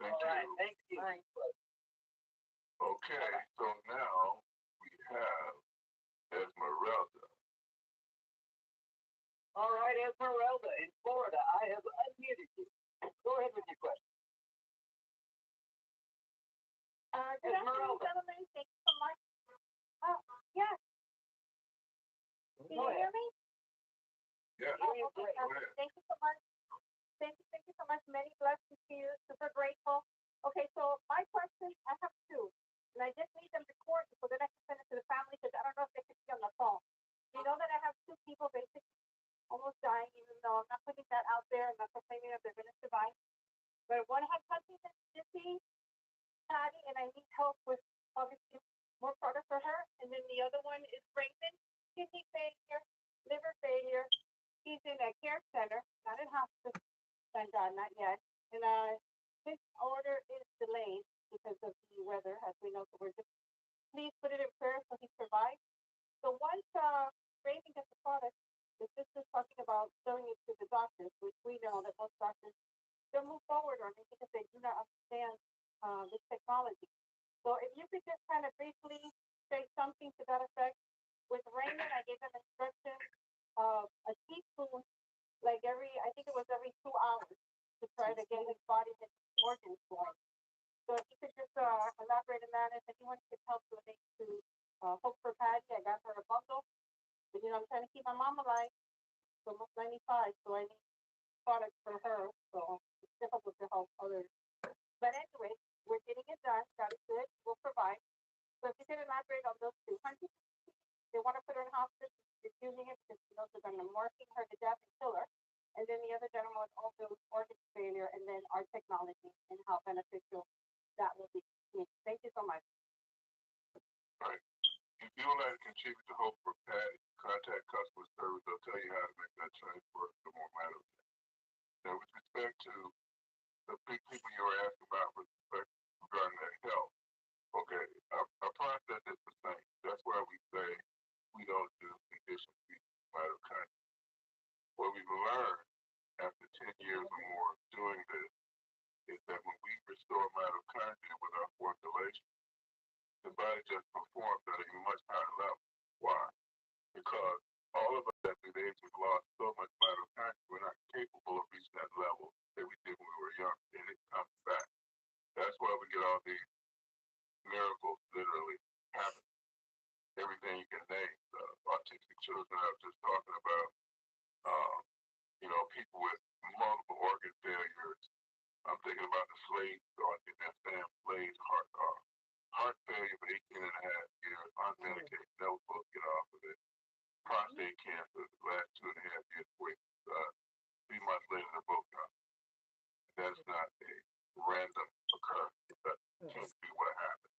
Thank you. Thank you. Bye. Okay, so now we have Esmeralda. All right, Esmeralda in Florida. I have unmuted you. Go ahead with your question. Good afternoon, gentlemen. Thank you so much. Oh, yes. Can you hear me? Yeah. Oh, okay. Thank you so much. Thank you so much. Many blessings to you. Super grateful. Okay, so my question, I have 2. And I just need them recorded so that I can send it to the family because I don't know if they can see on the phone. You know that I have 2 people basically almost dying, even though I'm not putting that out there. I'm not complaining that they're going to survive. But one has Huntington's disease, Patty, and I need help with obviously more product for her. And then the other one is Raymond, kidney failure, liver failure. He's in a care center, not in hospice. Thank God, not yet. And his order is delayed because of the weather, as we know. So we're just please put it in prayer so he survives. So once Raymond gets the product, the sister's talking about showing it to the doctors, which we know that most doctors don't move forward on it because they do not understand this technology. So if you could just kind of briefly say something to that effect. With Raymond, I gave him instructions of a teaspoon, like I think it was every 2 hours to try to get his body and his organs going. So if you could just elaborate on that, if anyone could help donate to Hope for Patty, I got her a bundle. But, I'm trying to keep my mom alive. She's almost 95, so I need products for her. So it's difficult to help others. But anyway, we're getting it done. God is good. We'll provide. So if you could elaborate on those 200, they want to put her in hospice. is using it because he knows they're going to morphine her to death and kill her. And then the other gentleman was also organ failure, and then our technology and how beneficial that will be. Thank you so much. Right. If you would like to contribute to Hope for Pat, contact customer service. They'll tell you how to make that transfer to MoreMito. Now, with respect to the big people you were asking about with respect regarding their health, okay, our process is the same. That's why we say we don't do condition-free mitochondria. What we've learned after 10 years or more of doing this is that when we restore mitochondria with our formulation, the body just performs at a much higher level. Why? Because all of us at the age we've lost so much mitochondria, we're not capable of reaching that level that we did when we were young, and it comes back. That's why we get all these miracles literally happen. Everything you can name. Autistic children I was just talking about, people with multiple organ failures. I'm thinking about the Slade's autism, Sam Slade's heart failure for 18 and a half years, unmedicated, never supposed to get off of it. Prostate cancer the last 2.5 years, 3 months later, they're both gone. That's not a random occurrence. That tends to be what happened.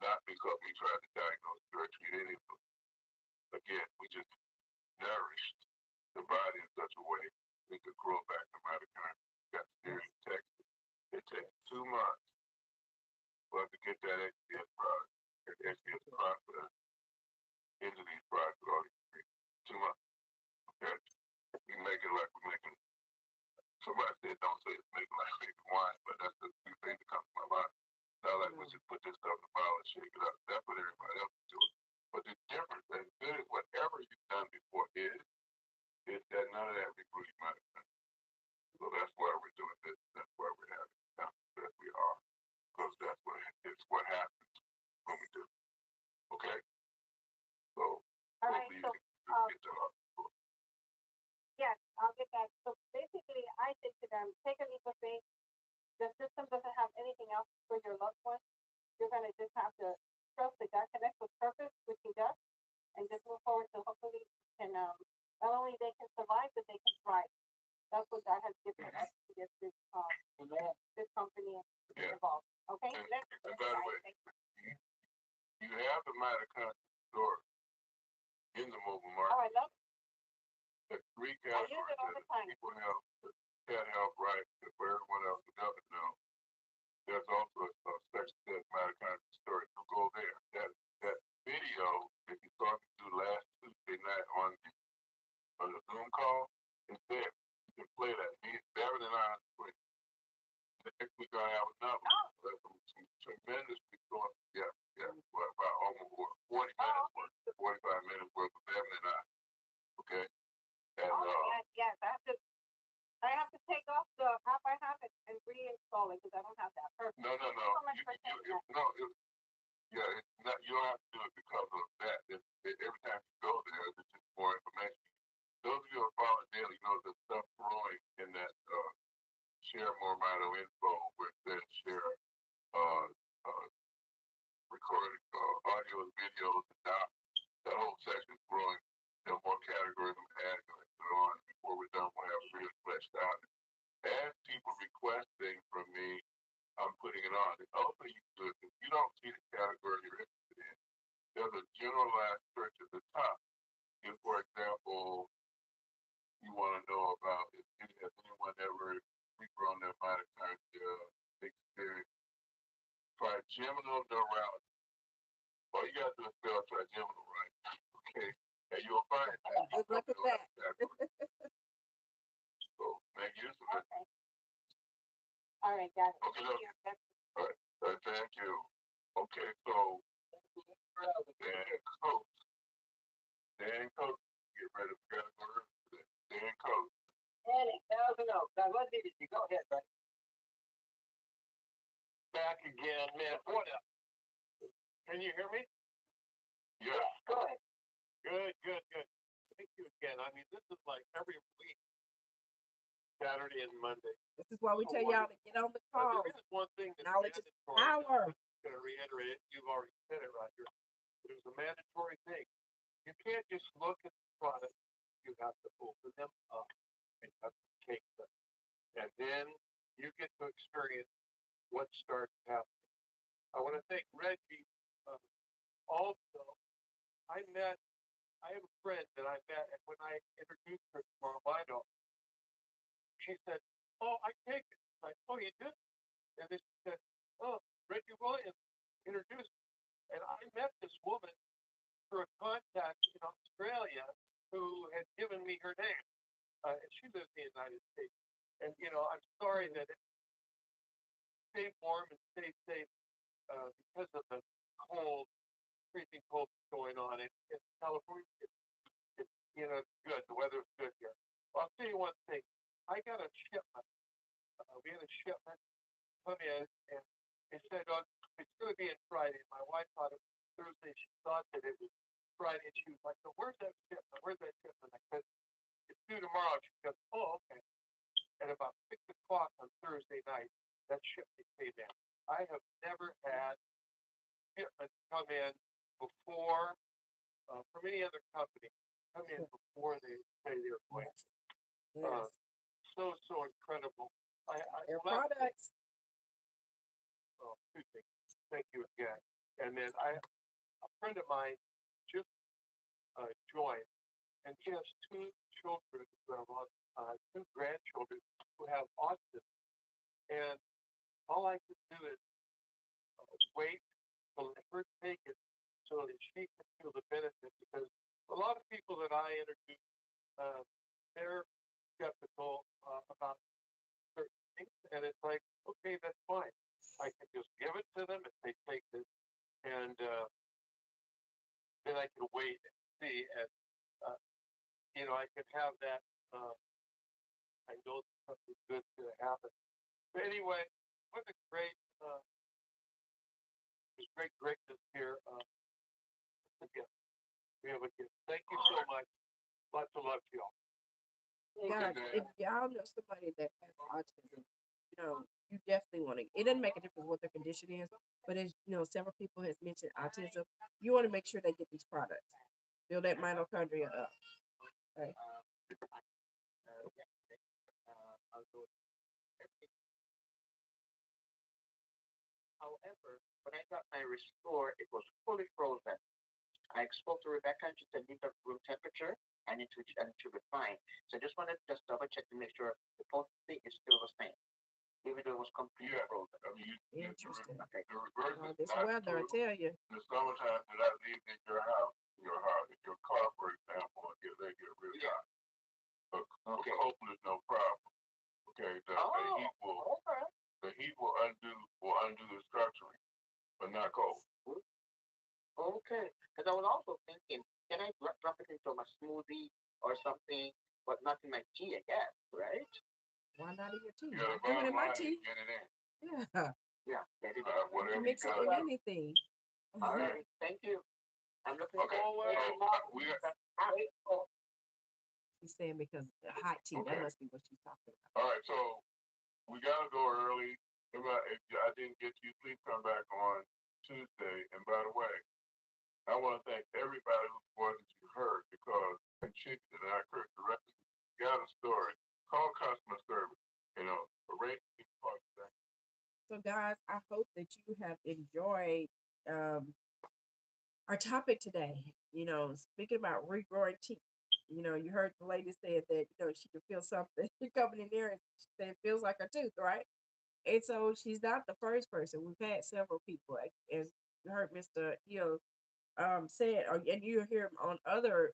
Not because we tried to diagnose or treat any of them. Again, we just nourished the body in such a way we could grow back the mitochondria. Got serious Texas. It takes 2 months for us to get that SDS product, that SDS process into these products with all these ingredients. 2 months. Okay? We make it like we're making. Somebody said don't say it's making like making wine, but that's the new thing that comes to my mind. Not like we should put this stuff in a bottle and shake it up. That's what everybody else is doing. But the difference is good at whatever you've done before is that none of that recruiting mitochondria. So that's why we're doing this. That's why we're having the conference that we are. Because that's what happens when we do. Okay? So all right, so get to our yes, I'll get that. So basically I say to them, take a leap of faith. The system doesn't have anything else for your loved one. You're gonna just have to trust that God connects with purpose, which he does, and just move forward so hopefully can not only they can survive, but they can thrive. That's what God has given us to get this company involved. Okay? And by the way, you have the mitochondria stored in the mobile market. Oh, I love it. The 3 categories that people have, pet health, right, for everyone else who doesn't know. There's also a section that mitochondria story. You go there. That video that you saw me do last Tuesday night on the Zoom call is there. You can play that. Me, Darren, and I are next week I have another. That's some tremendous people. Yeah. Well, about almost 40 minutes worth, 45 minutes worth of Darren and I. Okay. And yes. I have to take off the app I have and reinstall it because I don't have that. Perfect. No. You don't have to do it because of that. Every time you go there, there's just more information. Those of you who are following daily know there's stuff growing in that share MoreMito info where it says share recorded audio and videos and docs. That whole section is growing. There are more categories I'm adding and so on. Before we're done, we'll have really fleshed out. As people request things from me, I'm putting it on. The other thing you can do is if you don't see the category you're interested in, there's a generalized search at the top. If, for example, you want to know about has anyone ever regrown their mitochondria experience trigeminal neuralgia. All you got to do is spell trigeminal right. Okay. And you'll find that. Good luck with that. So make use of it. Okay. All right, got it. Okay, all right. Thank you. Okay, so Dan Coach, get ready. We gotta go to Dan Coach. Danny, now what did you go ahead, buddy? Back again, man. What up? Can you hear me? Yeah. Go ahead. Good. Thank you again. I mean, this is like every week, Saturday and Monday. This is why we tell y'all to get on the call. There is one thing that's knowledge is mandatory. power. I'm going to reiterate it. You've already said it, Roger. It was a mandatory thing. You can't just look at the product. You have to open them up and you have to take them. And then you get to experience what starts happening. I want to thank Reggie. Uh, Also, I have a friend that I met, and when I introduced her to MoreMito, she said, "Oh, I take it." I'm like, "Oh, you do?" And then she said, "Oh, Reggie Williams introduced me." And I met this woman through a contact in Australia who had given me her name. And she lives in the United States. And, I'm sorry that it stay warm and stay safe because of the cold, freezing cold that's going on in California. It's good. The weather's good here. Well, I'll tell you one thing. I got a shipment. We had a shipment come in, and it said it's going to be on Friday. My wife thought it was Thursday. She thought that it was Friday. And she was like, "So where's that shipment? Where's that shipment?" I said, "It's due tomorrow." She goes, "Oh, okay." At about 6 o'clock on Thursday night, that shipment came in. I have never had shipments come in before from any other company come in before they say they're going. Yes. So incredible. Their products. Oh, two things. Thank you again. And then a friend of mine just joined, and he has two children who have two grandchildren who have autism. And all I can do is wait till they first take it so that she can feel the benefit. Because a lot of people that I introduce, they're skeptical about certain things, and it's like, okay, that's fine. I can just give it to them if they take it, and then I can wait and see, and I can have that. I know something good's going to happen. But anyway, what a great, there's great greatness here. Again, we have a gift. Thank you so much. Lots of love to y'all. Guys, if y'all know somebody that has autism, you definitely want to. It doesn't make a difference what their condition is, but as several people has mentioned autism, you want to make sure they get these products. Build that mitochondria up. Right. However, when I got my Restore, it was fully frozen. I spoke to Rebecca and she said leave it at room temperature and it should be fine. So I just wanted to just double check to make sure the potency is still the same, even though it was completely frozen. I mean, Interesting. the reverse is This not weather, I true. tell you. In the summertime, do not leave in your house, in your car, for example, and they get really hot. But cold is no problem. Okay, the heat will undo the structuring, but not cold. Okay, because I was also thinking, can I drop it into my smoothie or something, but not in my tea, I guess, right? Why not in your tea? Yeah, the Do it in bottom my line is tea. get it in. Yeah. Yeah, get it. You Whatever can mix it got. with anything. All right, thank you. I'm looking Okay, forward to we got. She's saying because the hot tea, that Okay. must be what she's talking about. All right, so we gotta go early. If I didn't get to you, please come back on Tuesday. And by the way, I want to thank everybody whose voices you heard because contributed, and I heard directly. Got a story. Call customer service. Arrange these parts. So, guys, I hope that you have enjoyed our topic today. Speaking about regrowing teeth. You heard the lady said that she could feel something coming in there, and she said it feels like a tooth, right? And so she's not the first person. We've had several people, as you heard Mr. Hill said, and you hear him on other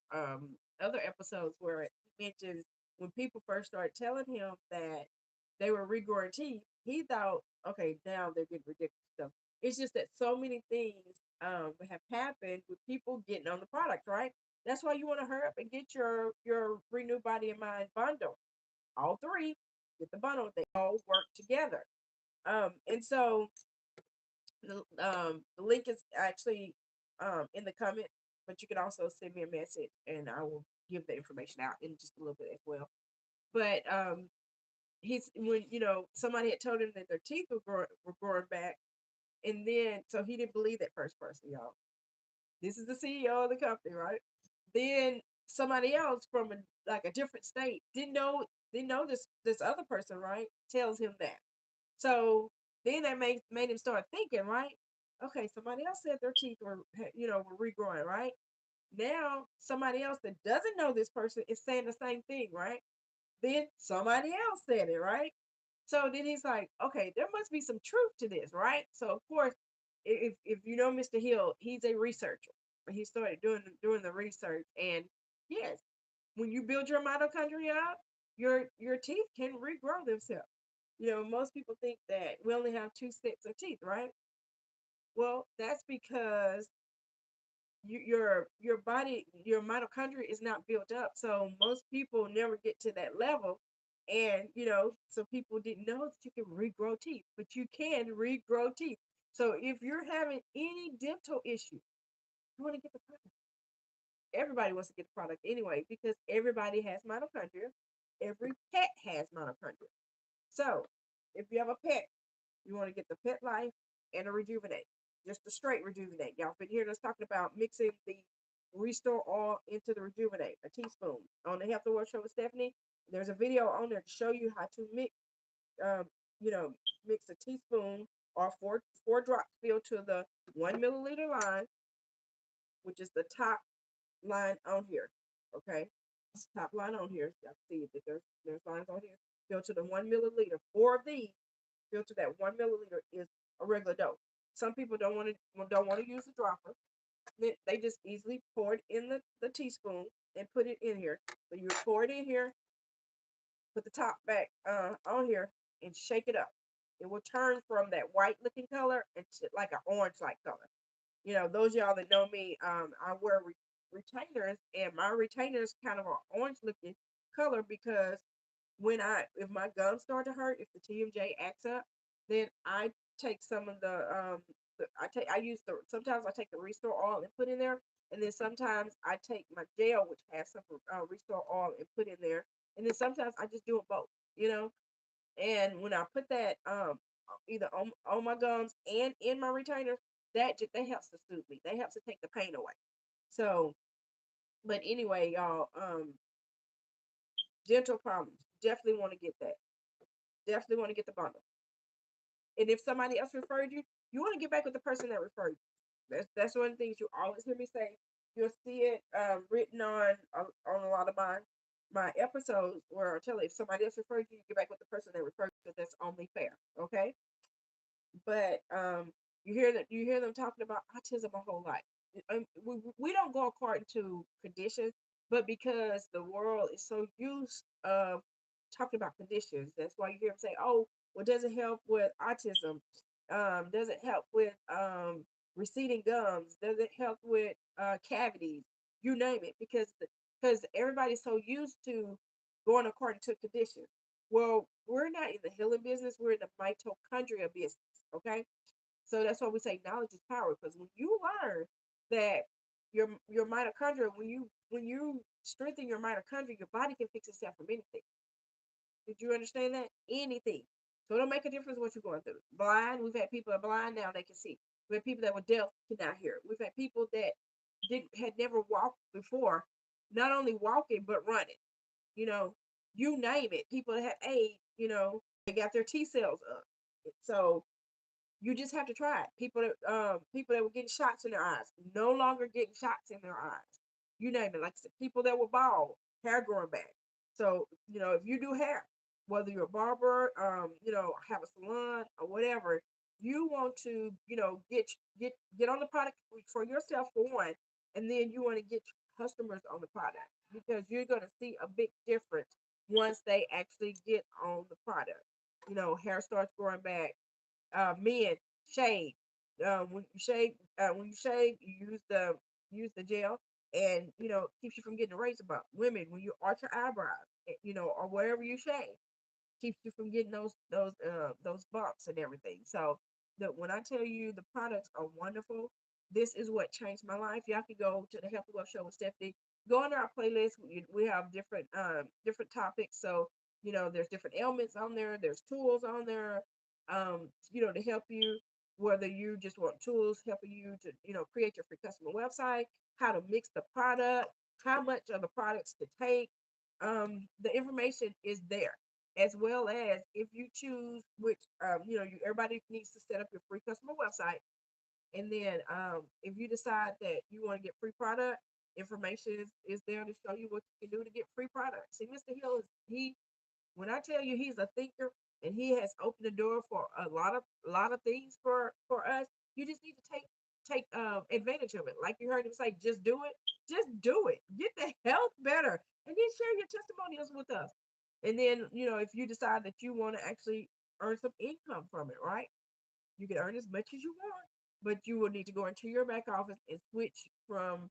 episodes where he mentions when people first started telling him that they were regrowing teeth, he thought, okay, now they're getting ridiculous stuff. It's just that so many things have happened with people getting on the product, right? That's why you want to hurry up and get your Renew Body and Mind bundle. All three, get the bundle. They all work together. And so the link is actually in the comment, but you can also send me a message and I will give the information out in just a little bit as well. But he's when somebody had told him that their teeth were growing back, and then so he didn't believe that first person, y'all. This is the CEO of the company, right? then somebody else from like a different state didn't know this other person, right? Tells him that. So then that made him start thinking, right? Okay, somebody else said their teeth were regrowing, right? Now somebody else that doesn't know this person is saying the same thing, right? Then somebody else said it, right? So then he's like, okay, there must be some truth to this, right? So of course, if you know Mr. Hill, he's a researcher. He started doing the research, and yes, when you build your mitochondria up, your teeth can regrow themselves. Most people think that we only have two sets of teeth, right? Well, that's because your body, your mitochondria is not built up. So most people never get to that level. And some people didn't know that you can regrow teeth, but you can regrow teeth. So if you're having any dental issue, you want to get the product. Everybody wants to get the product anyway, because everybody has mitochondria. Every pet has mitochondria. So if you have a pet, you want to get the Petlife and a Rejuvenate, just the straight Rejuvenate. Y'all been hearing us talking about mixing the Restore Oil into the Rejuvenate, a teaspoon. On the Health and World Show with Stephanie, there's a video on there to show you how to um, mix a teaspoon or four drops filled to the 1 milliliter line, which is the top line on here. Okay, it's top line on here. Y'all see that there's lines on here. Filled to the 1 milliliter. Four of these filter that 1 milliliter is a regular dose. Some people don't want to use a dropper. They just easily pour it in the teaspoon and put it in here. So you pour it in here, put the top back on here, and shake it up. It will turn from that white looking color into like an orange like color. Those of y'all that know me, I wear retainers, and my retainers kind of are orange looking color because if my gums start to hurt, if the TMJ acts up, then I take some of sometimes I take the Restore Oil and put in there, and then sometimes I take my gel, which has some Restore Oil, and put in there, and then sometimes I just do it both, and when I put that either on my gums and in my retainer, that helps to soothe me. That helps to take the pain away. So, but anyway, y'all, dental problems, definitely want to get that. Definitely want to get the bundle. And if somebody else referred you, you want to get back with the person that referred you. That's one of the things you always hear me say. You'll see it written on a lot of my episodes where I tell you, if somebody else referred you, get back with the person that referred you, because that's only fair. Okay. But you hear them talking about autism a whole lot. We don't go according to conditions, but because the world is so used of talking about conditions, that's why you hear them say, "Oh, well, does it help with autism? Does it help with receding gums? Does it help with cavities? You name it," because everybody's so used to going according to conditions. Well, we're not in the healing business; we're in the mitochondria business. Okay, so that's why we say knowledge is power. Because when you learn that your mitochondria, when you strengthen your mitochondria, your body can fix itself from anything. Did you understand that? Anything. So it don't make a difference what you're going through. Blind, we've had people that are blind, now they can see. We have people that were deaf, can now hear. We've had people that had never walked before, not only walking but running. You know, you name it. People that have AIDS, they got their T cells up. So you just have to try it. People that were getting shots in their eyes, no longer getting shots in their eyes. You name it. Like I said, people that were bald, hair growing back. So, if you do hair, whether you're a barber, have a salon or whatever, you want to, get on the product for yourself for one, and then you want to get customers on the product, because you're gonna see a big difference once they actually get on the product. Hair starts growing back. Men shave. When you shave, you use the gel, and keeps you from getting a razor bump. Women, when you arch your eyebrows, or wherever you shave, keeps you from getting those bumps and everything. So when I tell you the products are wonderful, this is what changed my life. Y'all can go to the Healthy Wealth Show with Stephanie. Go on our playlist. We have different topics. So there's different ailments on there. There's tools on there. To help you, whether you just want tools helping you to create your free customer website, how to mix the product, how much of the products to take. The information is there, as well as if you choose which, everybody needs to set up your free customer website. And then if you decide that you want to get free product, information is there to show you what you can do to get free product. See, Mr. Hill is when I tell you he's a thinker and he has opened the door for a lot of things for us, you just need to take advantage of it. Like you heard him say, just do it. Just do it. Get the health better, and then share your testimonials with us. And then if you decide that you want to actually earn some income from it, right? You can earn as much as you want, but you will need to go into your back office and switch from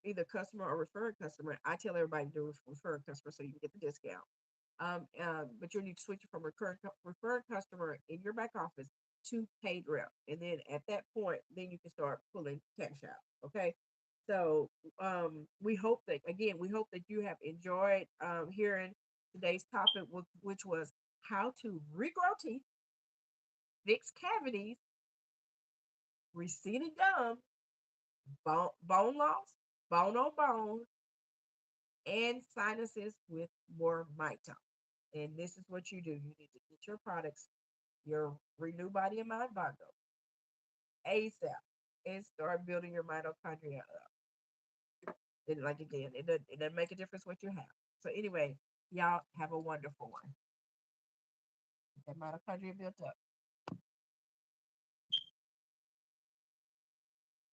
either customer or referring customer. I tell everybody to do referring customer so you can get the discount. But you'll need to switch from referring customer in your back office to paid rep, and then at that point, then you can start pulling cash out. Okay, so we hope that you have enjoyed hearing today's topic, which was how to regrow teeth, fix cavities, receding gum, bone loss, bone on bone, and sinuses with MoreMito. And this is what you do. You need to get your products, your Renew Body and Mind bundle, ASAP, and start building your mitochondria up. And like again, it doesn't make a difference what you have. So anyway, y'all have a wonderful one. Get that mitochondria built up.